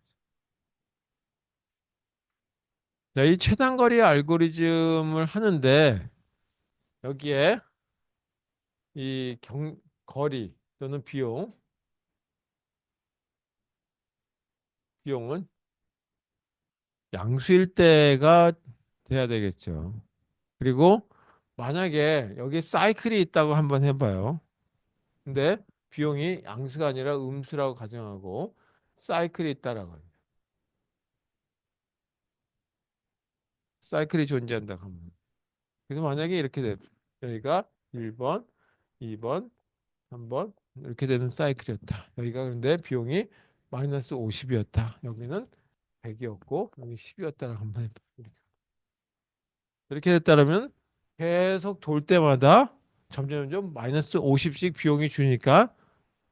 자, 이 최단거리 알고리즘을 하는데 여기에 이 거리 또는 비용 비용은 양수일 때가 돼야 되겠죠. 그리고 만약에 여기 사이클이 있다고 한번 해봐요. 근데 비용이 양수가 아니라 음수라고 가정하고 사이클이 있다라고 해요. 사이클이 존재한다고 하면. 그래서 만약에 이렇게 돼. 여기가 1번, 2번, 3번 이렇게 되는 사이클이었다. 여기가 그런데 비용이 마이너스 50이었다. 여기는 100이었고 여기 10이었다라고 한번 해봐요. 이렇게 됐다면 계속 돌 때마다 점점 마이너스 50씩 비용이 주니까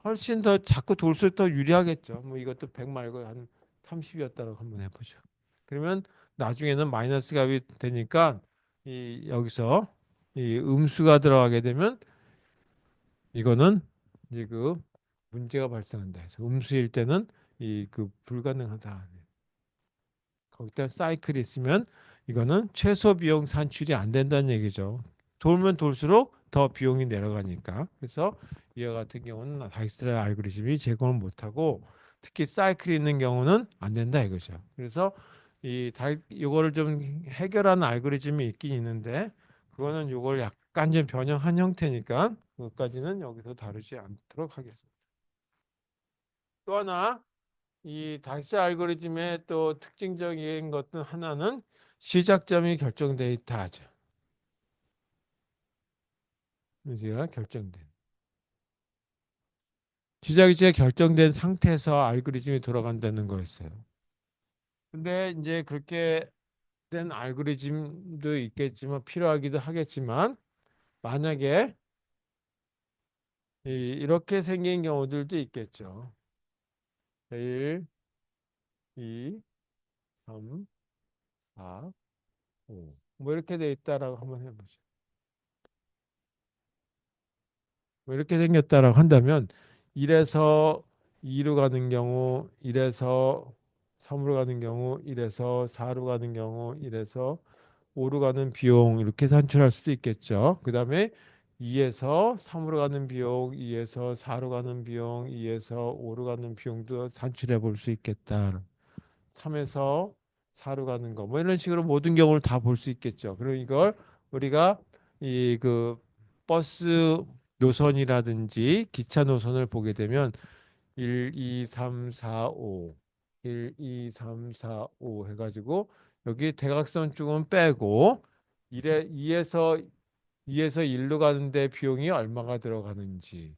훨씬 더 자꾸 돌수록 더 유리하겠죠. 뭐 이것도 100 말고 한 30이었다고 한번 해보죠. 그러면 나중에는 마이너스 값이 되니까 이 여기서 이 음수가 들어가게 되면 이거는 이제 그 문제가 발생한다 해서 음수일 때는 이 그 불가능하다. 거기다 사이클이 있으면 이거는 최소 비용 산출이 안 된다는 얘기죠. 돌면 돌수록 더 비용이 내려가니까. 그래서 이와 같은 경우는 다익스트라 알고리즘이 제공을 못하고 특히 사이클이 있는 경우는 안 된다 이거죠. 그래서 이거를 좀 해결하는 알고리즘이 있긴 있는데 그거는 이걸 약간 좀 변형한 형태니까 그것까지는 여기서 다루지 않도록 하겠습니다. 또 하나 이 닥스 알고리즘의 또 특징적인 것은 하나는 시작점이 결정돼 있다 하죠. 여기가 결정된. 시작이 결정된 상태에서 알고리즘이 돌아간다는 거였어요. 근데 이제 그렇게 된 알고리즘도 있겠지만 필요하기도 하겠지만 만약에 이렇게 생긴 경우들도 있겠죠. 1, 2, 3, 4, 5. 뭐 이렇게 돼 있다라고 한번 해보죠. 뭐 이렇게 생겼다라고 한다면 1에서 2로 가는 경우, 1에서 3으로 가는 경우, 1에서 4로 가는 경우, 1에서 5로 가는 비용 이렇게 산출할 수도 있겠죠. 그 다음에 2에서 3으로 가는 비용, 2에서 4로 가는 비용, 2에서 5로 가는 비용도 산출해 볼 수 있겠다. 3에서 4로 가는 거. 뭐 이런 식으로 모든 경우를 다 볼 수 있겠죠. 그리고 이걸 우리가 이 그 버스 노선이라든지 기차 노선을 보게 되면 1, 2, 3, 4, 5 1, 2, 3, 4, 5 해가지고 여기 대각선 쪽은 빼고 2에서 1로 가는데 비용이 얼마가 들어가는지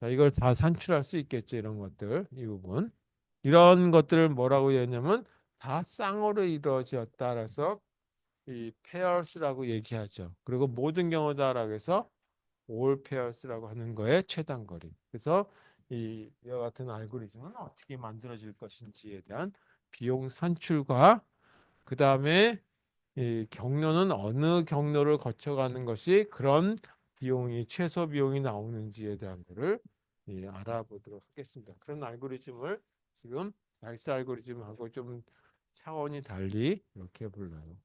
자, 이걸 다 산출할 수 있겠죠. 이런 것들 이 부분 이런 것들을 뭐라고 했냐면 다 쌍으로 이루어졌다라서 이 pairs라고 얘기하죠. 그리고 모든 경우다라고 해서 all pairs라고 하는 거의 최단거리. 그래서 이와 같은 알고리즘은 어떻게 만들어질 것인지에 대한 비용 산출과 그 다음에 이 경로는 어느 경로를 거쳐가는 것이 그런 비용이 최소 비용이 나오는지에 대한 거를 알아보도록 하겠습니다. 그런 알고리즘을 지금 나이스 알고리즘하고 좀 차원이 달리 이렇게 불러요.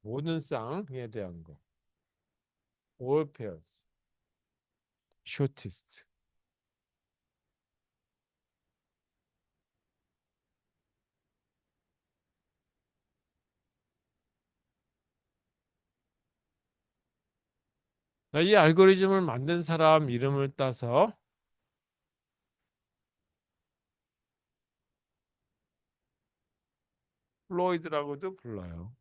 모든 쌍에 대한 거. all pairs, shortest. 이 알고리즘을 만든 사람 이름을 따서 플로이드라고도 불러요.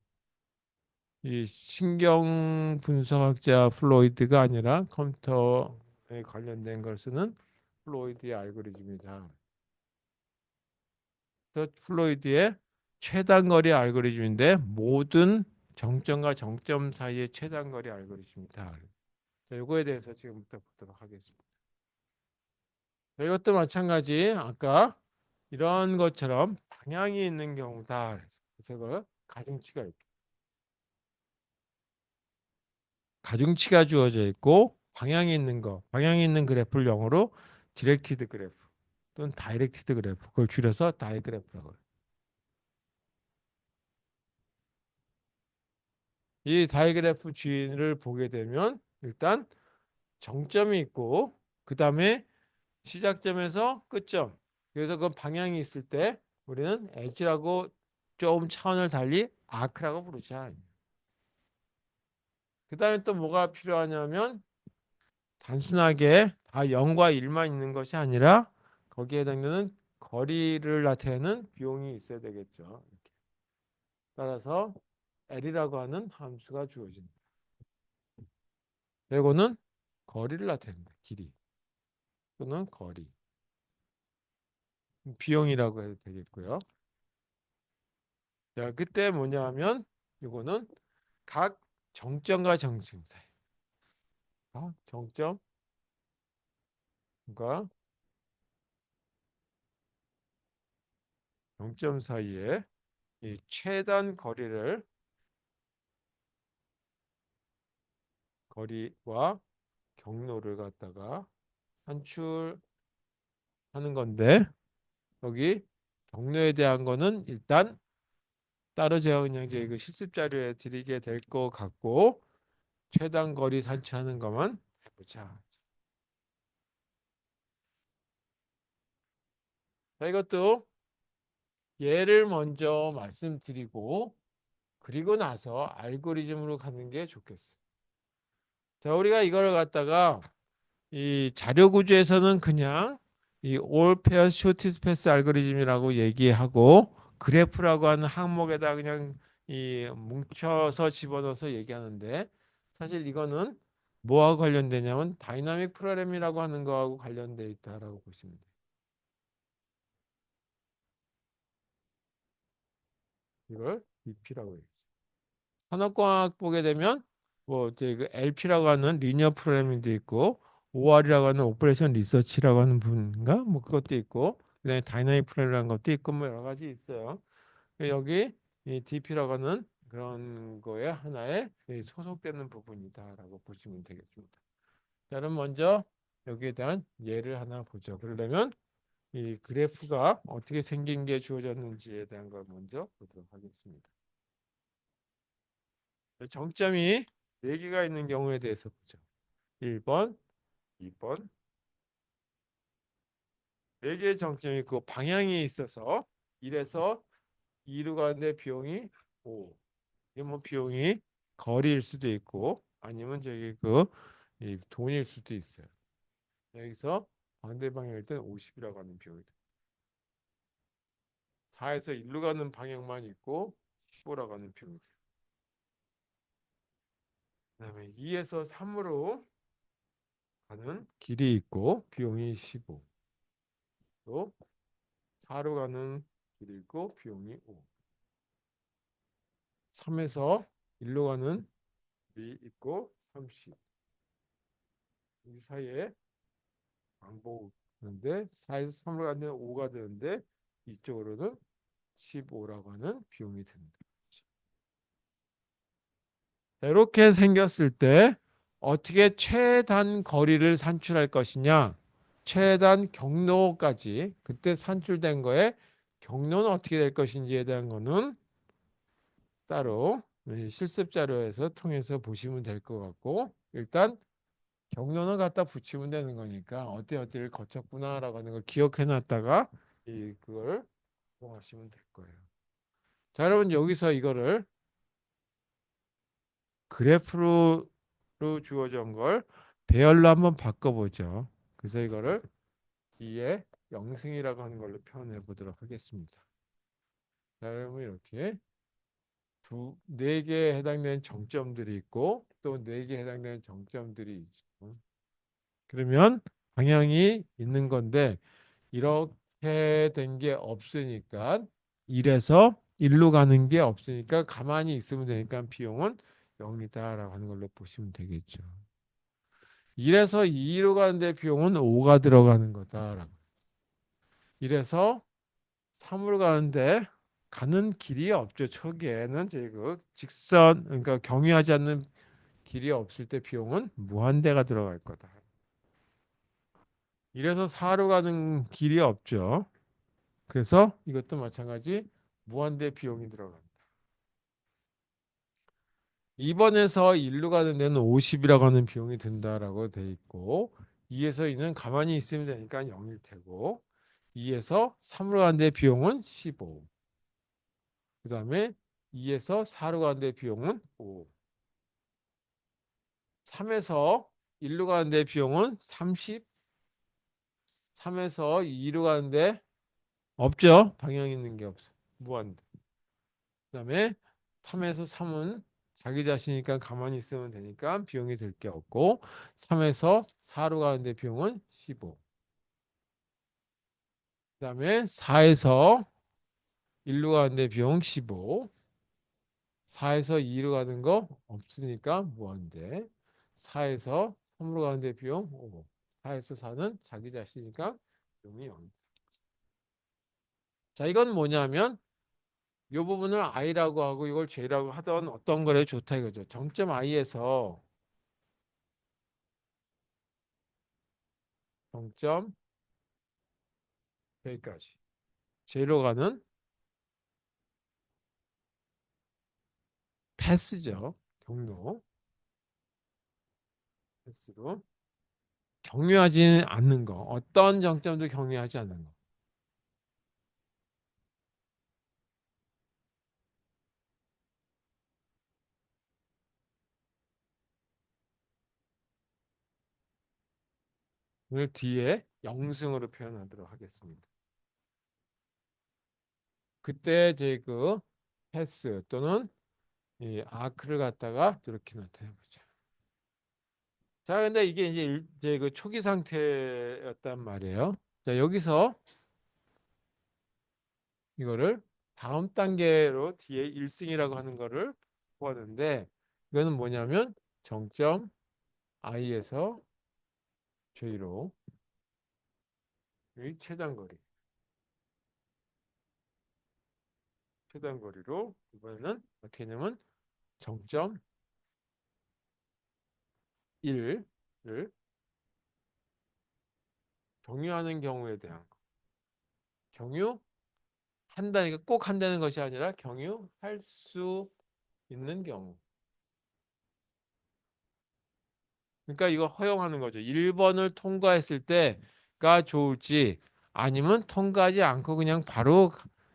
이 신경 분석학자 플로이드가 아니라 컴퓨터에 관련된 걸 쓰는 플로이드의 알고리즘이다. 그래서 플로이드의 최단거리 알고리즘인데 모든 정점과 정점 사이의 최단거리 알고리즘이다. 자, 이거에 대해서 지금부터 보도록 하겠습니다. 자, 이것도 마찬가지 아까 이런 것처럼 방향이 있는 경우다. 그래서 이걸 가중치가 있다. 가중치가 주어져 있고 방향이 있는 거, 방향이 있는 그래프를 영어로 디렉티드 그래프 또는 다이렉티드 그래프, 그걸 줄여서 다이그래프라고 해요. 이 다이그래프 G를 보게 되면 일단 정점이 있고 그 다음에 시작점에서 끝점. 그래서 그 방향이 있을 때 우리는 엣지라고 좀 차원을 달리 아크라고 부르자. 그 다음에 또 뭐가 필요하냐면 단순하게 다 0과 1만 있는 것이 아니라 거기에 해당되는 거리를 나타내는 비용이 있어야 되겠죠. 이렇게. 따라서 L이라고 하는 함수가 주어진다. 이거는 거리를 나타낸다. 길이 또는 거리. 비용이라고 해도 되겠고요. 자, 그때 뭐냐 하면 이거는 각 정점과 정점 사이. 정점과 정점 사이에 이 최단 거리와 경로를 갖다가 산출하는 건데 여기 경로에 대한 거는 일단 따로 제가 그냥 이제 그 실습 자료에 드리게 될 것 같고 최단 거리 산출하는 것만 해보자. 자, 이것도 예를 먼저 말씀드리고 그리고 나서 알고리즘으로 가는 게 좋겠어요. 자, 우리가 이걸 갖다가 이 자료 구조에서는 그냥 이 all pair shortest path 알고리즘이라고 얘기하고 그래프라고 하는 항목에다 그냥 이 뭉쳐서 집어넣어서 얘기하는데 사실 이거는 뭐하고 관련되냐면 다이나믹 프로그램이라고 하는 거하고 관련돼 있다라고 보시면 돼요. 이걸 BP라고 해요. 산업공학 보게 되면 뭐 이제 그 LP라고 하는 리니어 프로그래밍도 있고 OR이라고 하는 오퍼레이션 리서치라고 하는 부분인가 뭐 그것도 있고 그다음에 다이나믹 프로그래밍이라는 것도 있고 뭐 여러 가지 있어요. 여기 이 DP라고 하는 그런 거에 하나에 소속되는 부분이다라고 보시면 되겠습니다. 자, 그럼 먼저 여기에 대한 예를 하나 보죠. 그러려면 이 그래프가 어떻게 생긴 게 주어졌는지에 대한 걸 먼저 보도록 하겠습니다. 정점이 4개가 있는 경우에 대해서 보죠. 1번, 2번, 4개의 정점이 있고 방향이 있어서 1에서 2로 가는데 비용이 5. 이게 뭐 비용이 거리일 수도 있고 아니면 저기 이 돈일 수도 있어요. 여기서 반대 방향일 때는 50이라고 하는 비용이 돼. 4에서 1로 가는 방향만 있고 15라고 하는 비용이 돼. 그다음에 2에서 3으로 가는 길이 있고 비용이 15. 또 4로 가는 길이 있고 비용이 5. 3에서 1로 가는 길이 있고 30. 이 사이에 왕복하는데 4에서 3으로 가는 5가 되는데 이쪽으로는 15라고 하는 비용이 듭니다. 자, 이렇게 생겼을 때 어떻게 최단 거리를 산출할 것이냐? 최단 경로까지 그때 산출된 거에 경로는 어떻게 될 것인지에 대한 거는 따로 실습 자료에서 통해서 보시면 될 것 같고 일단 경로는 갖다 붙이면 되는 거니까 어디를 거쳤구나라고 하는 걸 기억해 놨다가 그걸 활용하시면 될 거예요. 자, 여러분 여기서 이거를 그래프로 주어진 걸 배열로 한번 바꿔보죠. 그래서 이거를 2의 영승이라고 하는 걸로 표현해 보도록 하겠습니다. 자, 여러분 이렇게 네 개에 해당되는 정점들이 있고 또 네 개에 해당되는 정점들이 있죠. 그러면 방향이 있는 건데 이렇게 된 게 없으니까 1에서 1로 가는 게 없으니까 가만히 있으면 되니까 비용은 0이다라고 하는 걸로 보시면 되겠죠. 1에서 2로 가는데 비용은 5가 들어가는 거다라고. 1에서 3으로 가는데 가는 길이 없죠. 초기에는 저희 그 직선 그러니까 경유하지 않는 길이 없을 때 비용은 무한대가 들어갈 거다. 1에서 4로 가는 길이 없죠. 그래서 이것도 마찬가지 무한대 비용이 들어갑니다. 2번에서 1로 가는 데는 50이라고 하는 비용이 든다라고 돼 있고 2에서 2는 가만히 있으면 되니까 0일 테고 2에서 3으로 가는 데 비용은 15. 그 다음에 2에서 4로 가는 데 비용은 5. 3에서 1로 가는 데 비용은 30. 3에서 2로 가는데 없죠. 방향 있는 게 없어. 무한대. 그다음에 3에서 3은 자기 자신이니까 가만히 있으면 되니까 비용이 들 게 없고 3에서 4로 가는데 비용은 15. 그다음에 4에서 1로 가는데 비용 15. 4에서 2로 가는 거 없으니까 무한대. 4에서 3으로 가는데 비용 5. 4에서 4는 자기 자신이니까 비용이 0. 자, 이건 뭐냐면 이 부분을 i라고 하고 이걸 j라고 하던 어떤 거래 좋다 이거죠. 정점 i에서 정점 j까지 j로 가는 패스죠. 경로 패스로 경유하지 않는 거. 어떤 정점도 경유하지 않는 거. 오늘 뒤에 영승으로 표현하도록 하겠습니다. 그때 이제 그 패스 또는 이 아크를 갖다가 이렇게 나타내 보자. 자, 근데 이게 이제 이제 그 초기 상태였단 말이에요. 자, 여기서 이거를 다음 단계로 뒤에 1승이라고 하는 거를 보았는데 이거는 뭐냐면 정점 i에서 j로 이 최단거리로 이번에는 어떻게 하냐면 정점 1을 경유하는 경우에 대한 거. 경유한다니까 꼭 한다는 것이 아니라 경유할 수 있는 경우. 그러니까 이거 허용하는 거죠. 1번을 통과했을 때가 좋을지 아니면 통과하지 않고 그냥 바로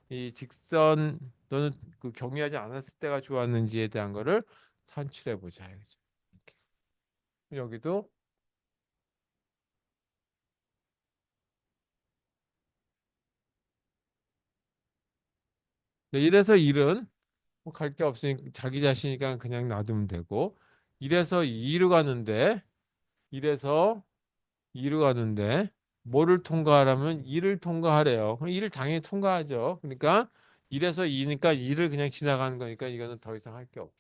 이 직선 또는 그 경유하지 않았을 때가 좋았는지에 대한 거를 산출해 보자. 이렇게. 여기도 이래서 1은 뭐 갈 게 없으니까 자기 자신이니까 그냥 놔두면 되고 이래서 2로 가는데 이래서 2로 가는데 뭐를 통과하라면 2를 통과하래요. 그럼 2를 당연히 통과하죠. 그러니까 1에서 2니까 2를 그냥 지나가는 거니까 이거는 더 이상 할 게 없어.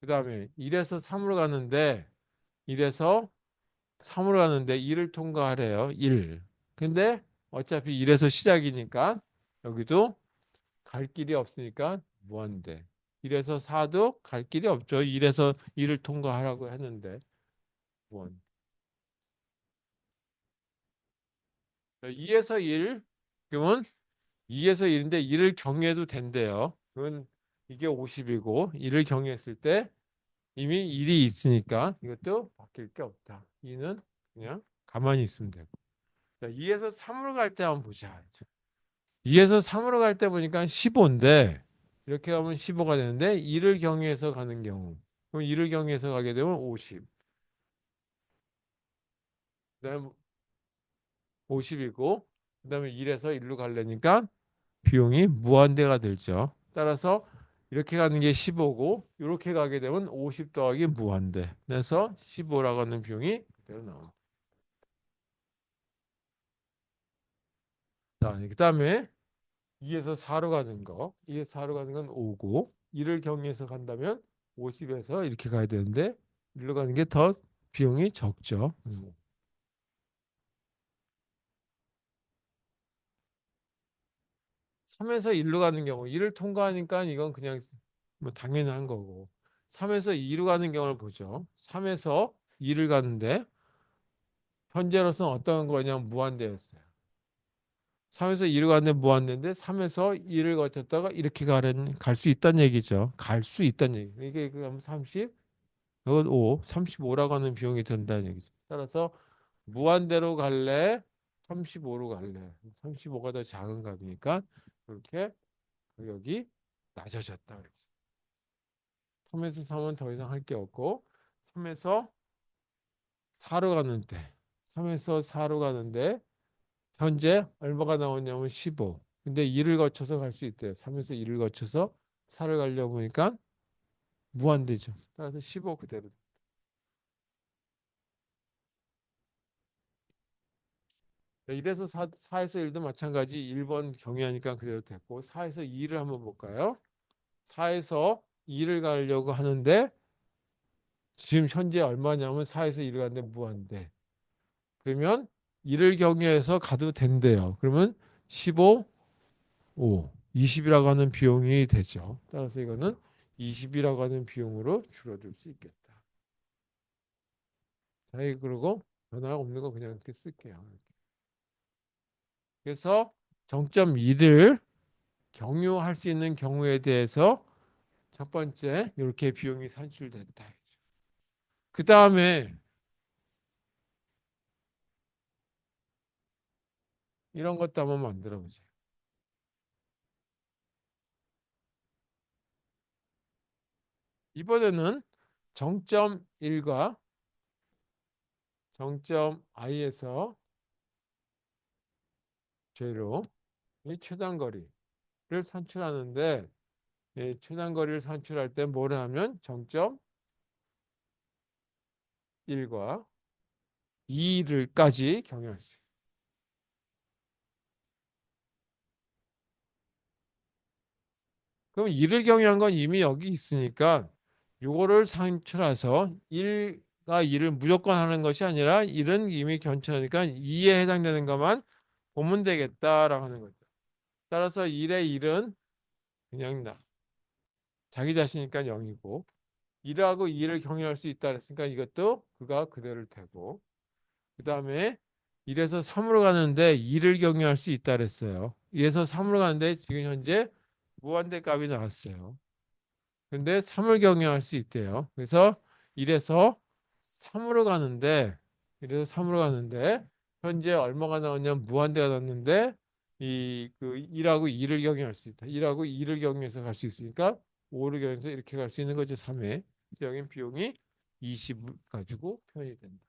그다음에 1에서 3으로 가는데 1에서 3으로 가는데 2를 통과하래요. 1. 근데 어차피 1에서 시작이니까 여기도 갈 길이 없으니까 무한대. 1에서 4도 갈 길이 없죠. 1에서 2를 통과하라고 했는데 무한. 2에서 1 그러면 2에서 1인데 1을 경유해도 된대요. 그건 이게 50이고 1을 경유했을 때 이미 1이 있으니까 이것도 바뀔 게 없다. 2는 그냥 가만히 있으면 되고. 자, 2에서 3으로 갈 때 한번 보자. 2에서 3으로 갈 때 보니까 15인데 이렇게 가면 15가 되는데 2를 경유해서 가는 경우. 그럼 2를 경유해서 가게 되면 50. 그다음에 50이고 그다음에 1에서 1로 가려니까 비용이 무한대가 들죠. 따라서 이렇게 가는 게 15고 이렇게 가게 되면 50 더하기 무한대. 그래서 15라고 하는 비용이 그대로 나옵니다. 자, 그다음에 2에서 4로 가는 거. 2에서 4로 가는 건 5고 1을 경유해서 간다면 50에서 이렇게 가야 되는데 1로 가는 게 더 비용이 적죠. 3에서 1로 가는 경우 1을 통과하니까 이건 그냥 뭐 당연한 거고 3에서 2로 가는 경우를 보죠. 3에서 2를 가는데 현재로서는 어떤 거냐면 무한대였어요. 3에서 2를 가는데 무한대인데 3에서 2를 거쳤다가 이렇게 갈 수 있다는 얘기죠. 갈 수 있다는 얘기. 이게 그럼 30, 이건 5, 35라고 하는 비용이 든다는 얘기죠. 따라서 무한대로 갈래? 35로 갈래? 35가 더 작은 값이니까 이렇게 가격이 낮아졌다 그랬어. 3에서 3은 더 이상 할 게 없고 3에서 4로 가는데 3에서 4로 가는데 현재 얼마가 나오냐면 15. 근데 2를 거쳐서 갈 수 있대요. 3에서 2를 거쳐서 4를 가려고 보니까 무한대죠. 따라서 15 그대로. 1에서 4에서 1도 마찬가지 1번 경유하니까 그대로 됐고 4에서 2를 한번 볼까요? 4에서 2를 가려고 하는데 지금 현재 얼마냐면 4에서 2를 가는데 무한대. 그러면 2를 경유해서 가도 된대요. 그러면 15, 5, 20이라고 하는 비용이 되죠. 따라서 이거는 20이라고 하는 비용으로 줄어들 수 있겠다. 자, 그리고 변화 없는 거 그냥 이렇게 쓸게요. 그래서 정점 2를 경유할 수 있는 경우에 대해서 첫 번째 이렇게 비용이 산출됐다. 그 다음에 이런 것도 한번 만들어 보세요. 이번에는 정점 1과 정점 i에서 제로 이 최단거리를 산출하는데 이 최단거리를 산출할 때 뭘 하면 정점 1과 2를까지 경유할 수 있어요. 그럼 2를 경유한 건 이미 여기 있으니까 요거를 산출해서 1과 2를 무조건 하는 것이 아니라 1은 이미 견출하니까 2에 해당되는 것만 보면 되겠다라고 하는 거죠. 따라서 1의 1은 그냥 자기 자신이니까 0이고 1하고 2를 경유할 수 있다 그랬으니까 이것도 그가 그대로일 테고 그 다음에 1에서 3으로 가는데 2를 경유할 수 있다 그랬어요. 1에서 3으로 가는데 지금 현재 무한대 값이 나왔어요. 근데 3을 경유할 수 있대요. 그래서 1에서 3으로 가는데 1에서 3으로 가는데 현재 얼마가 나오냐면 무한대가 나왔는데 이 그 1하고 2를 경유할 수 있다. 1하고 2를 경유해서 갈 수 있으니까 5를 경유해서 이렇게 갈 수 있는 거죠. 3회. 여기 비용이 20 가지고 표현이 된다.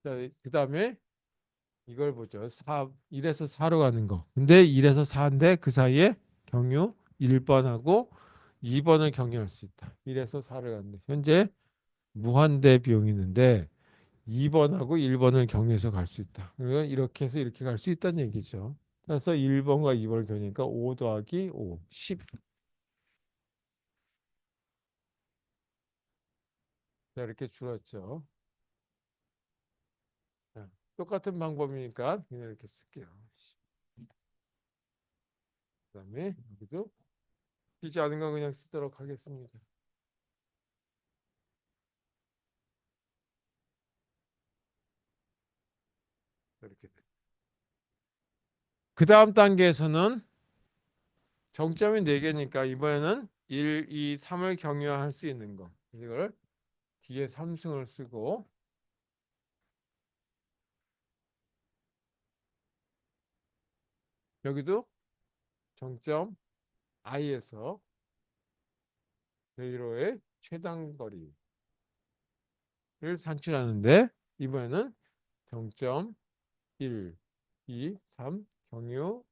자, 그다음에 이걸 보죠. 1에서 4로 가는 거. 근데 1에서 4인데 그 사이에 경유 1번하고 2번을 경유할 수 있다. 1에서 4를 가는데 현재 무한대 비용이 있는데 2번하고 1번을 경유해서 갈 수 있다. 그러면 이렇게 해서 이렇게 갈 수 있다는 얘기죠. 그래서 1번과 2번을 경유하니까 5 더하기 5, 10. 자, 이렇게 줄었죠. 자, 똑같은 방법이니까 그냥 이렇게 쓸게요. 그다음에 여기도 비지 않은 건 그냥 쓰도록 하겠습니다. 이렇게. 그 다음 단계에서는 정점이 4개니까 이번에는 1, 2, 3을 경유할 수 있는 거. 이걸 뒤에 3승을 쓰고 여기도 정점 i에서 제로의 최단 거리를 산출하는데 이번에는 정점 1, 2, 3 경유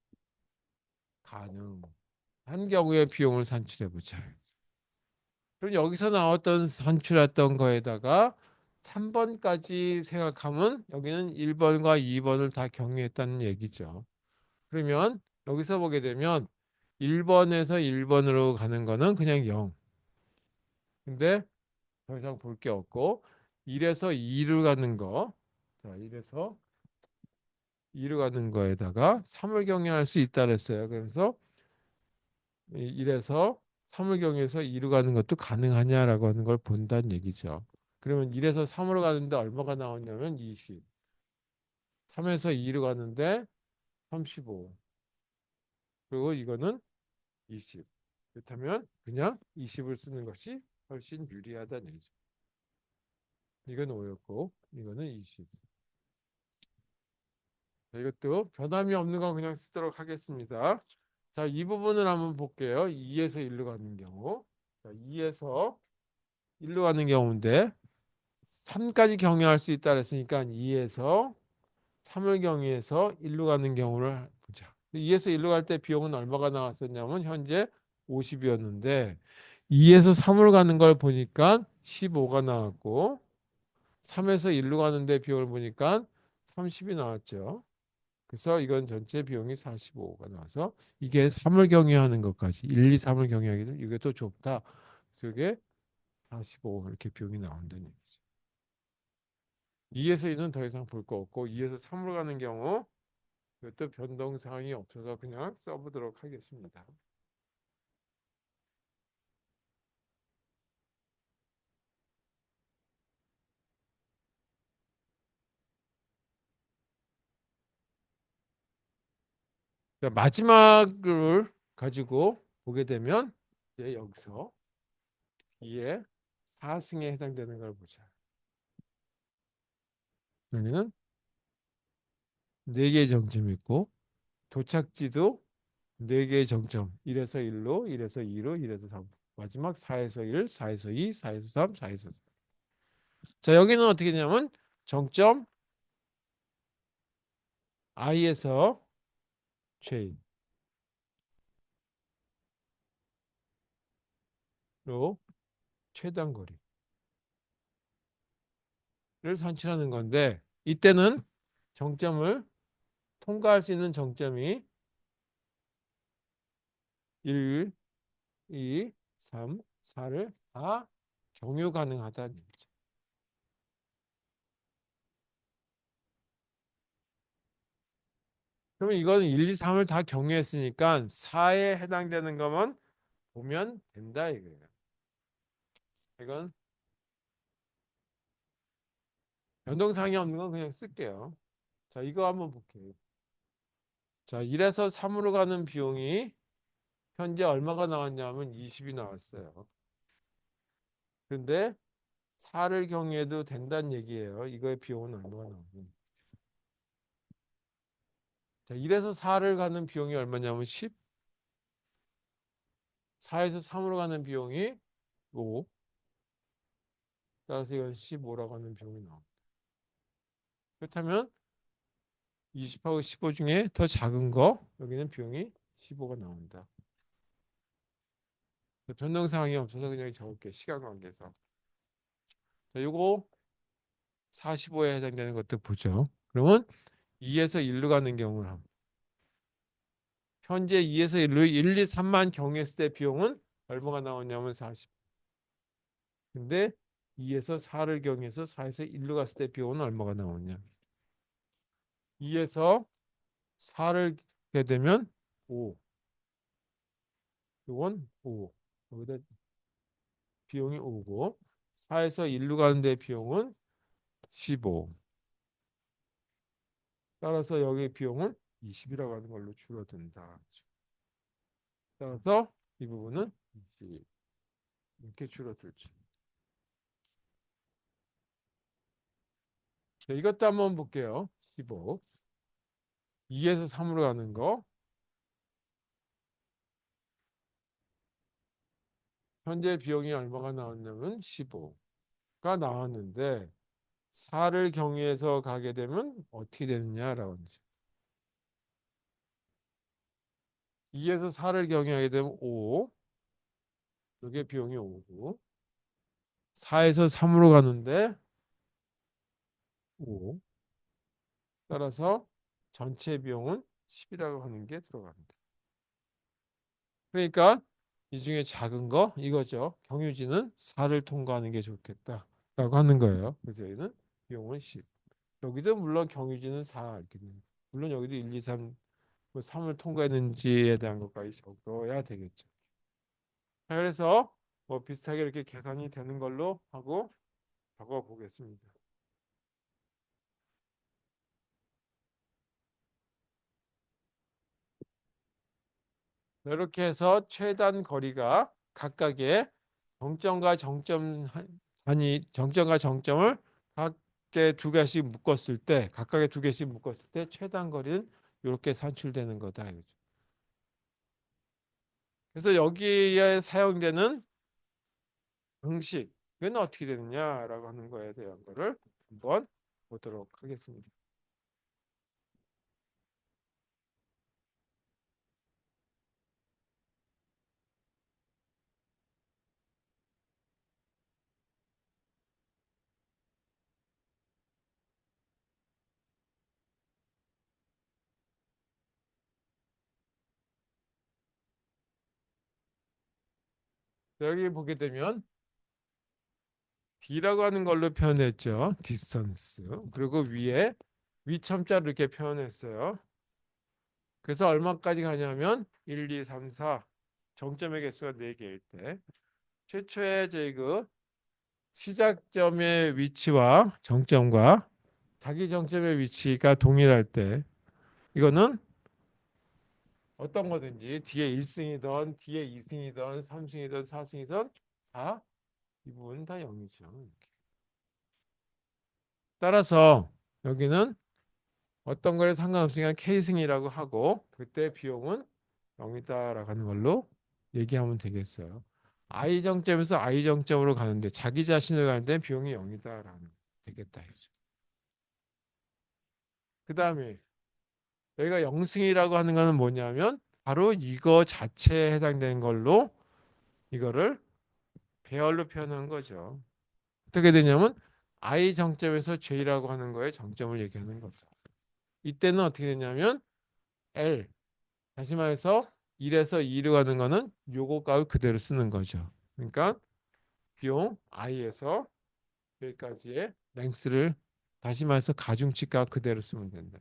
가능한 경우의 비용을 산출해 보자. 그럼 여기서 나왔던 산출했던 거에다가 3번까지 생각하면 여기는 1번과 2번을 다 경유했다는 얘기죠. 그러면 여기서 보게 되면 1번에서 1번으로 가는 거는 그냥 0. 근데 더 이상 볼 게 없고 1에서 2로 가는 거. 자, 1에서 2로 가는 거에다가 3을 경유할 수 있다 그랬어요. 그래서 1에서 3을 경유해서 2로 가는 것도 가능하냐라고 하는 걸 본다는 얘기죠. 그러면 1에서 3으로 가는데 얼마가 나오냐면 20. 3에서 2로 가는데 35. 그리고 이거는 20. 그렇다면 그냥 20을 쓰는 것이 훨씬 유리하다는 얘기죠. 이건 5였고 이거는 20. 자, 이것도 변함이 없는 건 그냥 쓰도록 하겠습니다. 자, 이 부분을 한번 볼게요. 2에서 1로 가는 경우. 자, 2에서 1로 가는 경우인데 3까지 경유할 수 있다 그랬으니까 2에서 3을 경유해서 1로 가는 경우를 보자. 2에서 1로 갈 때 비용은 얼마가 나왔었냐면 현재 50이었는데 2에서 3으로 가는 걸 보니까 15가 나왔고 3에서 1로 가는데 비용을 보니까 30이 나왔죠. 그래서 이건 전체 비용이 45가 나와서 이게 3을 경유하는 것까지 1, 2, 3을 경유하기 때문에 이게 또 좁다. 그게 45 이렇게 비용이 나온다는 얘기죠. 2에서 2는 더 이상 볼 거 없고 2에서 3으로 가는 경우 이것도 변동사항이 없어서 그냥 써보도록 하겠습니다. 자, 마지막을 가지고 보게 되면 이제 여기서 2의 4승에 해당되는 걸 보자. 여기는 4개의 정점이 있고 도착지도 4개의 정점 1에서 1로 1에서 2로 1에서 3 마지막 4에서 1, 4에서 2, 4에서 3, 4에서 4. 자, 여기는 어떻게 되냐면 정점 I에서 J로 최단 거리를 산출하는 건데 이때는 정점을 통과할 수 있는 정점이 1, 2, 3, 4를 다 경유 가능하다는 얘기죠. 그러면 이거는 1, 2, 3을 다 경유했으니까 4에 해당되는 것만 보면 된다 이거예요. 이건 변동사항이 없는 건 그냥 쓸게요. 자, 이거 한번 볼게요. 자, 1에서 3으로 가는 비용이 현재 얼마가 나왔냐면 20이 나왔어요. 근데 4를 경유해도 된다는 얘기예요. 이거의 비용은 얼마가 나오면. 자, 1에서 4를 가는 비용이 얼마냐면 10. 4에서 3으로 가는 비용이 5. 따라서 이건 15라고 하는 비용이 나옵니다. 그렇다면 20하고 15 중에 더 작은 거 여기는 비용이 15가 나온다. 변동사항이 없어서 그냥 적을게. 시간 관계에서. 자, 요거 45에 해당되는 것도 보죠. 그러면 2에서 1로 가는 경우를 합니다. 현재 2에서 1로 1, 2, 3만 경유했을 때 비용은 얼마가 나오냐면 40. 근데 2에서 4를 경유해서 4에서 1로 갔을 때 비용은 얼마가 나오냐. 2에서 4를 게 되면 5. 이건 5. 여기다 비용이 5고 4에서 1로 가는데 비용은 15. 따라서 여기 비용은 20이라고 하는 걸로 줄어든다. 따라서 이 부분은 20 이렇게 줄어들죠. 자, 이것도 한번 볼게요. 15. 2에서 3으로 가는 거. 현재 비용이 얼마가 나왔냐면 15가 나왔는데 4를 경유해서 가게 되면 어떻게 되느냐라고 하죠. 2에서 4를 경유하게 되면 5. 이게 비용이 5고 4에서 3으로 가는데 5. 따라서 전체 비용은 10이라고 하는 게 들어갑니다. 그러니까 이 중에 작은 거 이거죠. 경유지는 4를 통과하는 게 좋겠다라고 하는 거예요. 그래서 여기는 비용은 10. 여기도 물론 경유지는 4 이렇게 됩니다. 물론 여기도 1, 2, 3, 뭐 3을 통과했는지에 대한 것까지 적어야 되겠죠. 자, 그래서 뭐 비슷하게 이렇게 계산이 되는 걸로 하고 적어 보겠습니다. 이렇게 해서 최단 거리가 각각의 정점과 정점 아니 정점과 정점을 각각 두 개씩 묶었을 때 각각의 두 개씩 묶었을 때 최단 거리는 이렇게 산출되는 거다. 이거죠. 그래서 여기에 사용되는 방식은 어떻게 되느냐라고 하는 거에 대한 거를 한번 보도록 하겠습니다. 여기 보게 되면 D라고 하는 걸로 표현했죠. distance. 그리고 위에 위첨자를 이렇게 표현했어요. 그래서 얼마까지 가냐면 1, 2, 3, 4 정점의 개수가 4개일 때 최초의 그 시작점의 위치와 정점과 자기 정점의 위치가 동일할 때 이거는 어떤 거든지 뒤에 1승이든 뒤에 2승이든 3승이든 4승이든 다 이 부분 다 0이죠. 따라서 여기는 어떤 거에 상관없으니까 K승이라고 하고 그때 비용은 0이다라고 하는 걸로 얘기하면 되겠어요. I 정점에서 I 정점으로 가는데 자기 자신을 가는데 비용이 0이다라는 되겠다. 그 다음에 여기가 0승이라고 하는 거는 뭐냐면 바로 이거 자체에 해당되는 걸로 이거를 배열로 표현한 거죠. 어떻게 되냐면 I 정점에서 J라고 하는 거에 정점을 얘기하는 거죠. 이때는 어떻게 되냐면 L 다시 말해서 1에서 2로 가는 거는 요거 값을 그대로 쓰는 거죠. 그러니까 비용 i에서 여기까지의 랭스를 다시 말해서 가중치 값 그대로 쓰면 된다.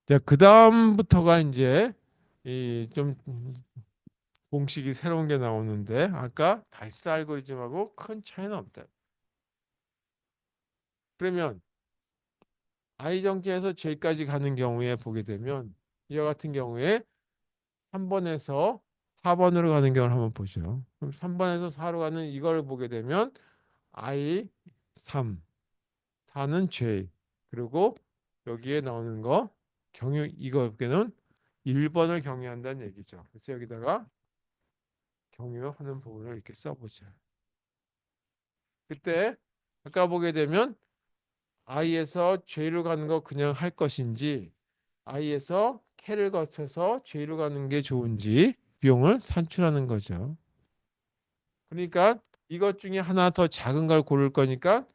자, 그 다음부터가 이제 이 좀 공식이 새로운 게 나오는데 아까 다이스 알고리즘하고 큰 차이는 없다. 그러면 i 정점에서 j까지 가는 경우에 보게 되면 이와 같은 경우에 3번에서 4번으로 가는 경우를 한번 보죠. 그럼 3번에서 4로 가는 이걸 보게 되면 I 3, 4는 J. 그리고 여기에 나오는 거 경유 이거는 1번을 경유한다는 얘기죠. 그래서 여기다가 경유하는 부분을 이렇게 써보자. 그때 아까 보게 되면 I에서 J로 가는 거 그냥 할 것인지 I에서 K를 거쳐서 J로 가는 게 좋은지 비용을 산출하는 거죠. 그러니까 이것 중에 하나 더 작은 걸 고를 거니까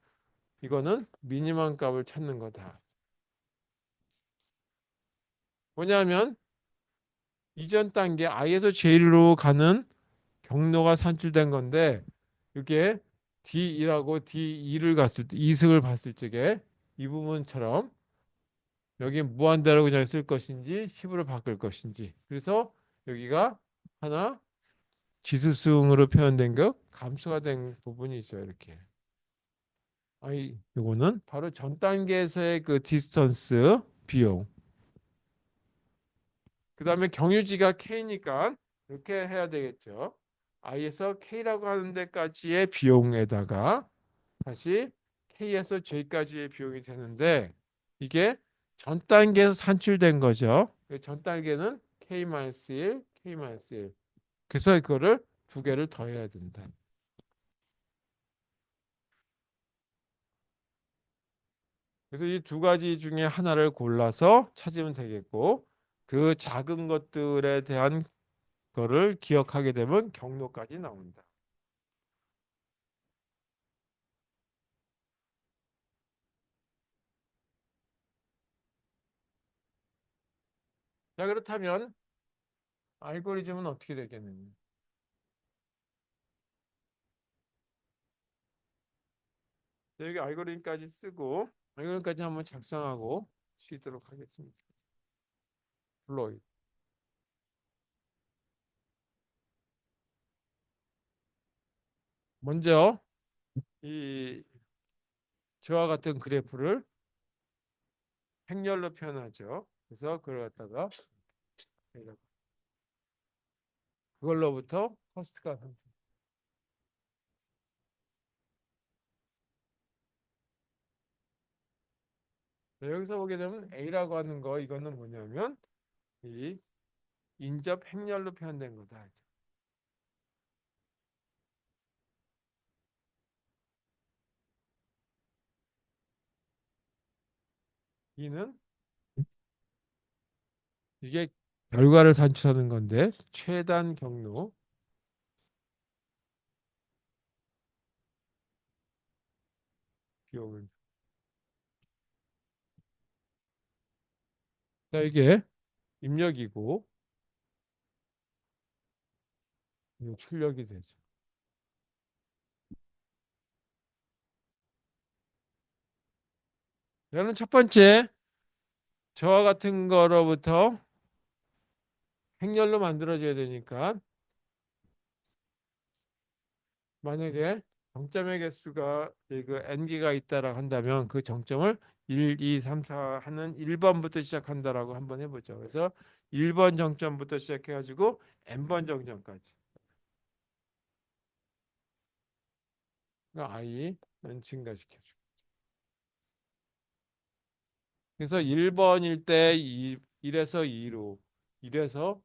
이거는 미니멈 값을 찾는 거다. 뭐냐면 이전 단계 I에서 J로 가는 경로가 산출된 건데 이게 D1하고 D2를 갔을 때 2승을 봤을 적에 이 부분처럼 여기 무한대로 그냥 쓸 것인지 10으로 바꿀 것인지 그래서 여기가 하나 지수승으로 표현된 거 감소가 된 부분이죠. 이렇게. 아이 요거는 바로 전 단계에서의 그 디스턴스 비용. 그 다음에 경유지가 K니까 이렇게 해야 되겠죠. I에서 K라고 하는 데까지의 비용에다가 다시 K에서 J까지의 비용이 되는데 이게 전 단계에서 산출된 거죠. 전 단계는 K-1, K-1. 그래서 이거를 두 개를 더해야 된다. 그래서 이 두 가지 중에 하나를 골라서 찾으면 되겠고 그 작은 것들에 대한 거를 기억하게 되면 경로까지 나온다. 자, 그렇다면 알고리즘은 어떻게 되겠느냐? 자, 여기 알고리즘까지 쓰고 알고리즘까지 한번 작성하고 쉬도록 하겠습니다. 플로이. 먼저 이 저와 같은 그래프를 행렬로 표현하죠. 그래서 그걸 갖다가 그걸로부터 코스트가 여기서 보게 되면 A라고 하는 거 이거는 뭐냐면 이 인접 행렬로 표현된 거다. B는 이게 결과를 산출하는 건데 최단 경로 비용은 자 이게 입력이고 이게 출력이 되죠. 이거는 첫 번째 저와 같은 거로부터 행렬로 만들어줘야 되니까 만약에 정점의 개수가 그 n개가 있다라고 한다면 그 정점을 1, 2, 3, 4 하는 1번부터 시작한다라고 한번 해보죠. 그래서 1번 정점부터 시작해가지고 n번 정점까지. i는 증가시켜줘. 그래서 1번일 때 1에서 2로, 1에서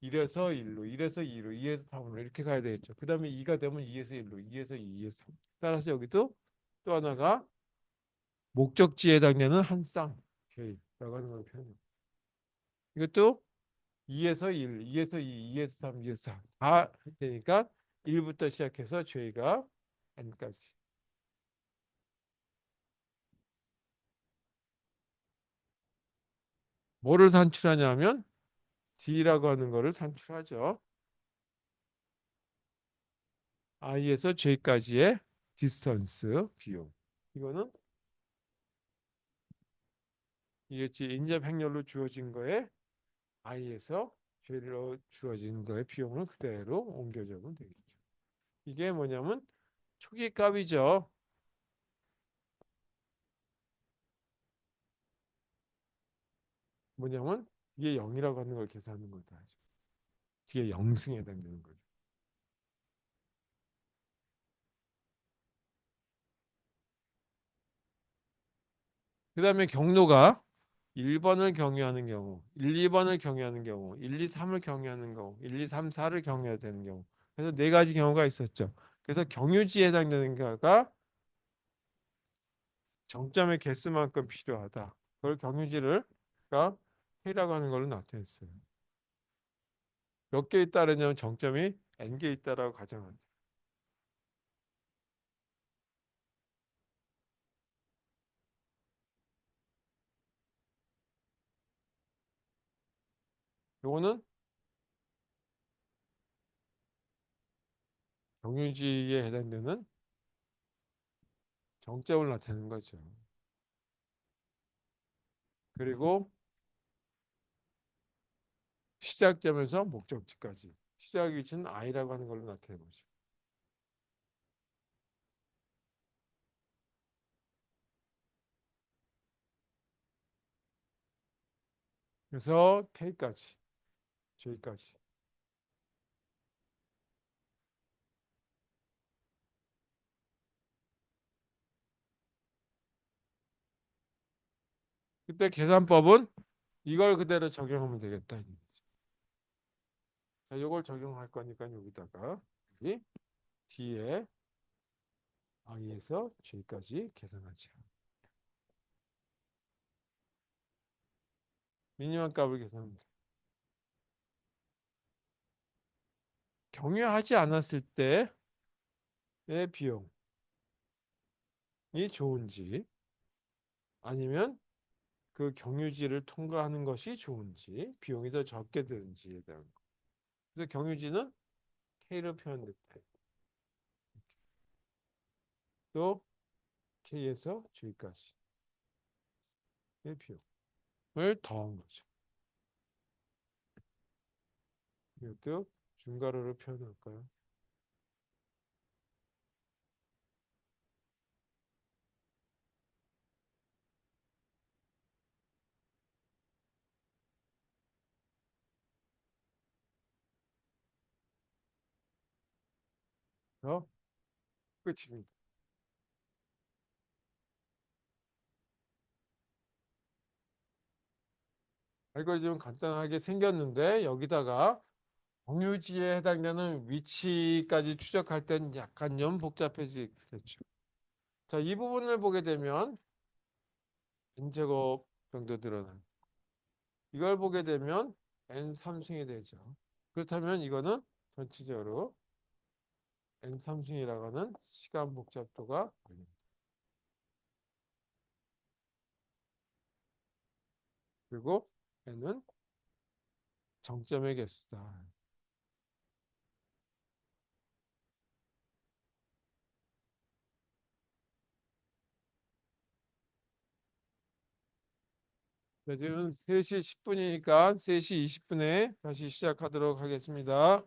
1에서 1로, 1에서 2로, 2에서 3으로 이렇게 가야 되겠죠. 그 다음에 2가 되면 2에서 1로, 2에서 2, 2에서 3. 따라서 여기도 또 하나가 목적지에 해당되는 한 쌍, K라고 하는 걸 표현해요. 이것도 2에서 1, 2에서 2, 2에서 3, 2에서 4. 다 되니까 1부터 시작해서 J가 N까지. 뭐를 산출하냐면 D라고 하는 거를 산출하죠. I에서 J까지의 디스턴스 비용. 이거는 이겠지 인접 행렬로 주어진 거에 I에서 J로 주어진 거의 비용을 그대로 옮겨 적으면 되겠죠. 이게 뭐냐면 초기 값이죠. 뭐냐면 이게 0이라고 하는 걸 계산하는 거다. 뒤에 0승에 해당되는 거죠. 그 다음에 경로가 1번을 경유하는 경우, 1, 2번을 경유하는 경우, 1, 2, 3을 경유하는 경우, 1, 2, 3, 4를 경유해야 되는 경우. 그래서 네 가지 경우가 있었죠. 그래서 경유지에 해당되는 거가 정점의 개수만큼 필요하다. 그걸 경유지를 가 K라고 하는 걸로 나타냈어요. 몇 개 있다느냐면 정점이 N개 있다라고 가정하죠. 요거는 경유지에 해당되는 정점을 나타내는 거죠. 그리고 시작점에서 목적지까지. 시작 위치는 I라고 하는 걸로 나타내는 거죠. 그래서 K까지, J까지. 그때 계산법은 이걸 그대로 적용하면 되겠다. 자, 이걸 적용할 거니까 여기다가 여기 D에 I에서 J까지 계산하자. 미니멈 값을 계산하면 돼. 경유하지 않았을 때의 비용이 좋은지 아니면 그 경유지를 통과하는 것이 좋은지 비용이 더 적게 드는지에 대한 거. 그래서 경유지는 K로 표현됐다. 또 K에서 J까지의 비용을 더한 거죠. 이것도 중괄호로 표현할까요? 어? 끝입니다. 알고리즘 간단하게 생겼는데 여기다가 공유지에 해당되는 위치까지 추적할 땐 약간 좀 복잡해지겠죠. 자, 이 부분을 보게 되면 n제곱 정도 늘어난 이걸 보게 되면 n3승이 되죠. 그렇다면 이거는 전체적으로 n3승이라고 하는 시간 복잡도가 걸립니다. 그리고 n은 정점의 개수다. 지금 3시 10분이니까 3시 20분에 다시 시작하도록 하겠습니다.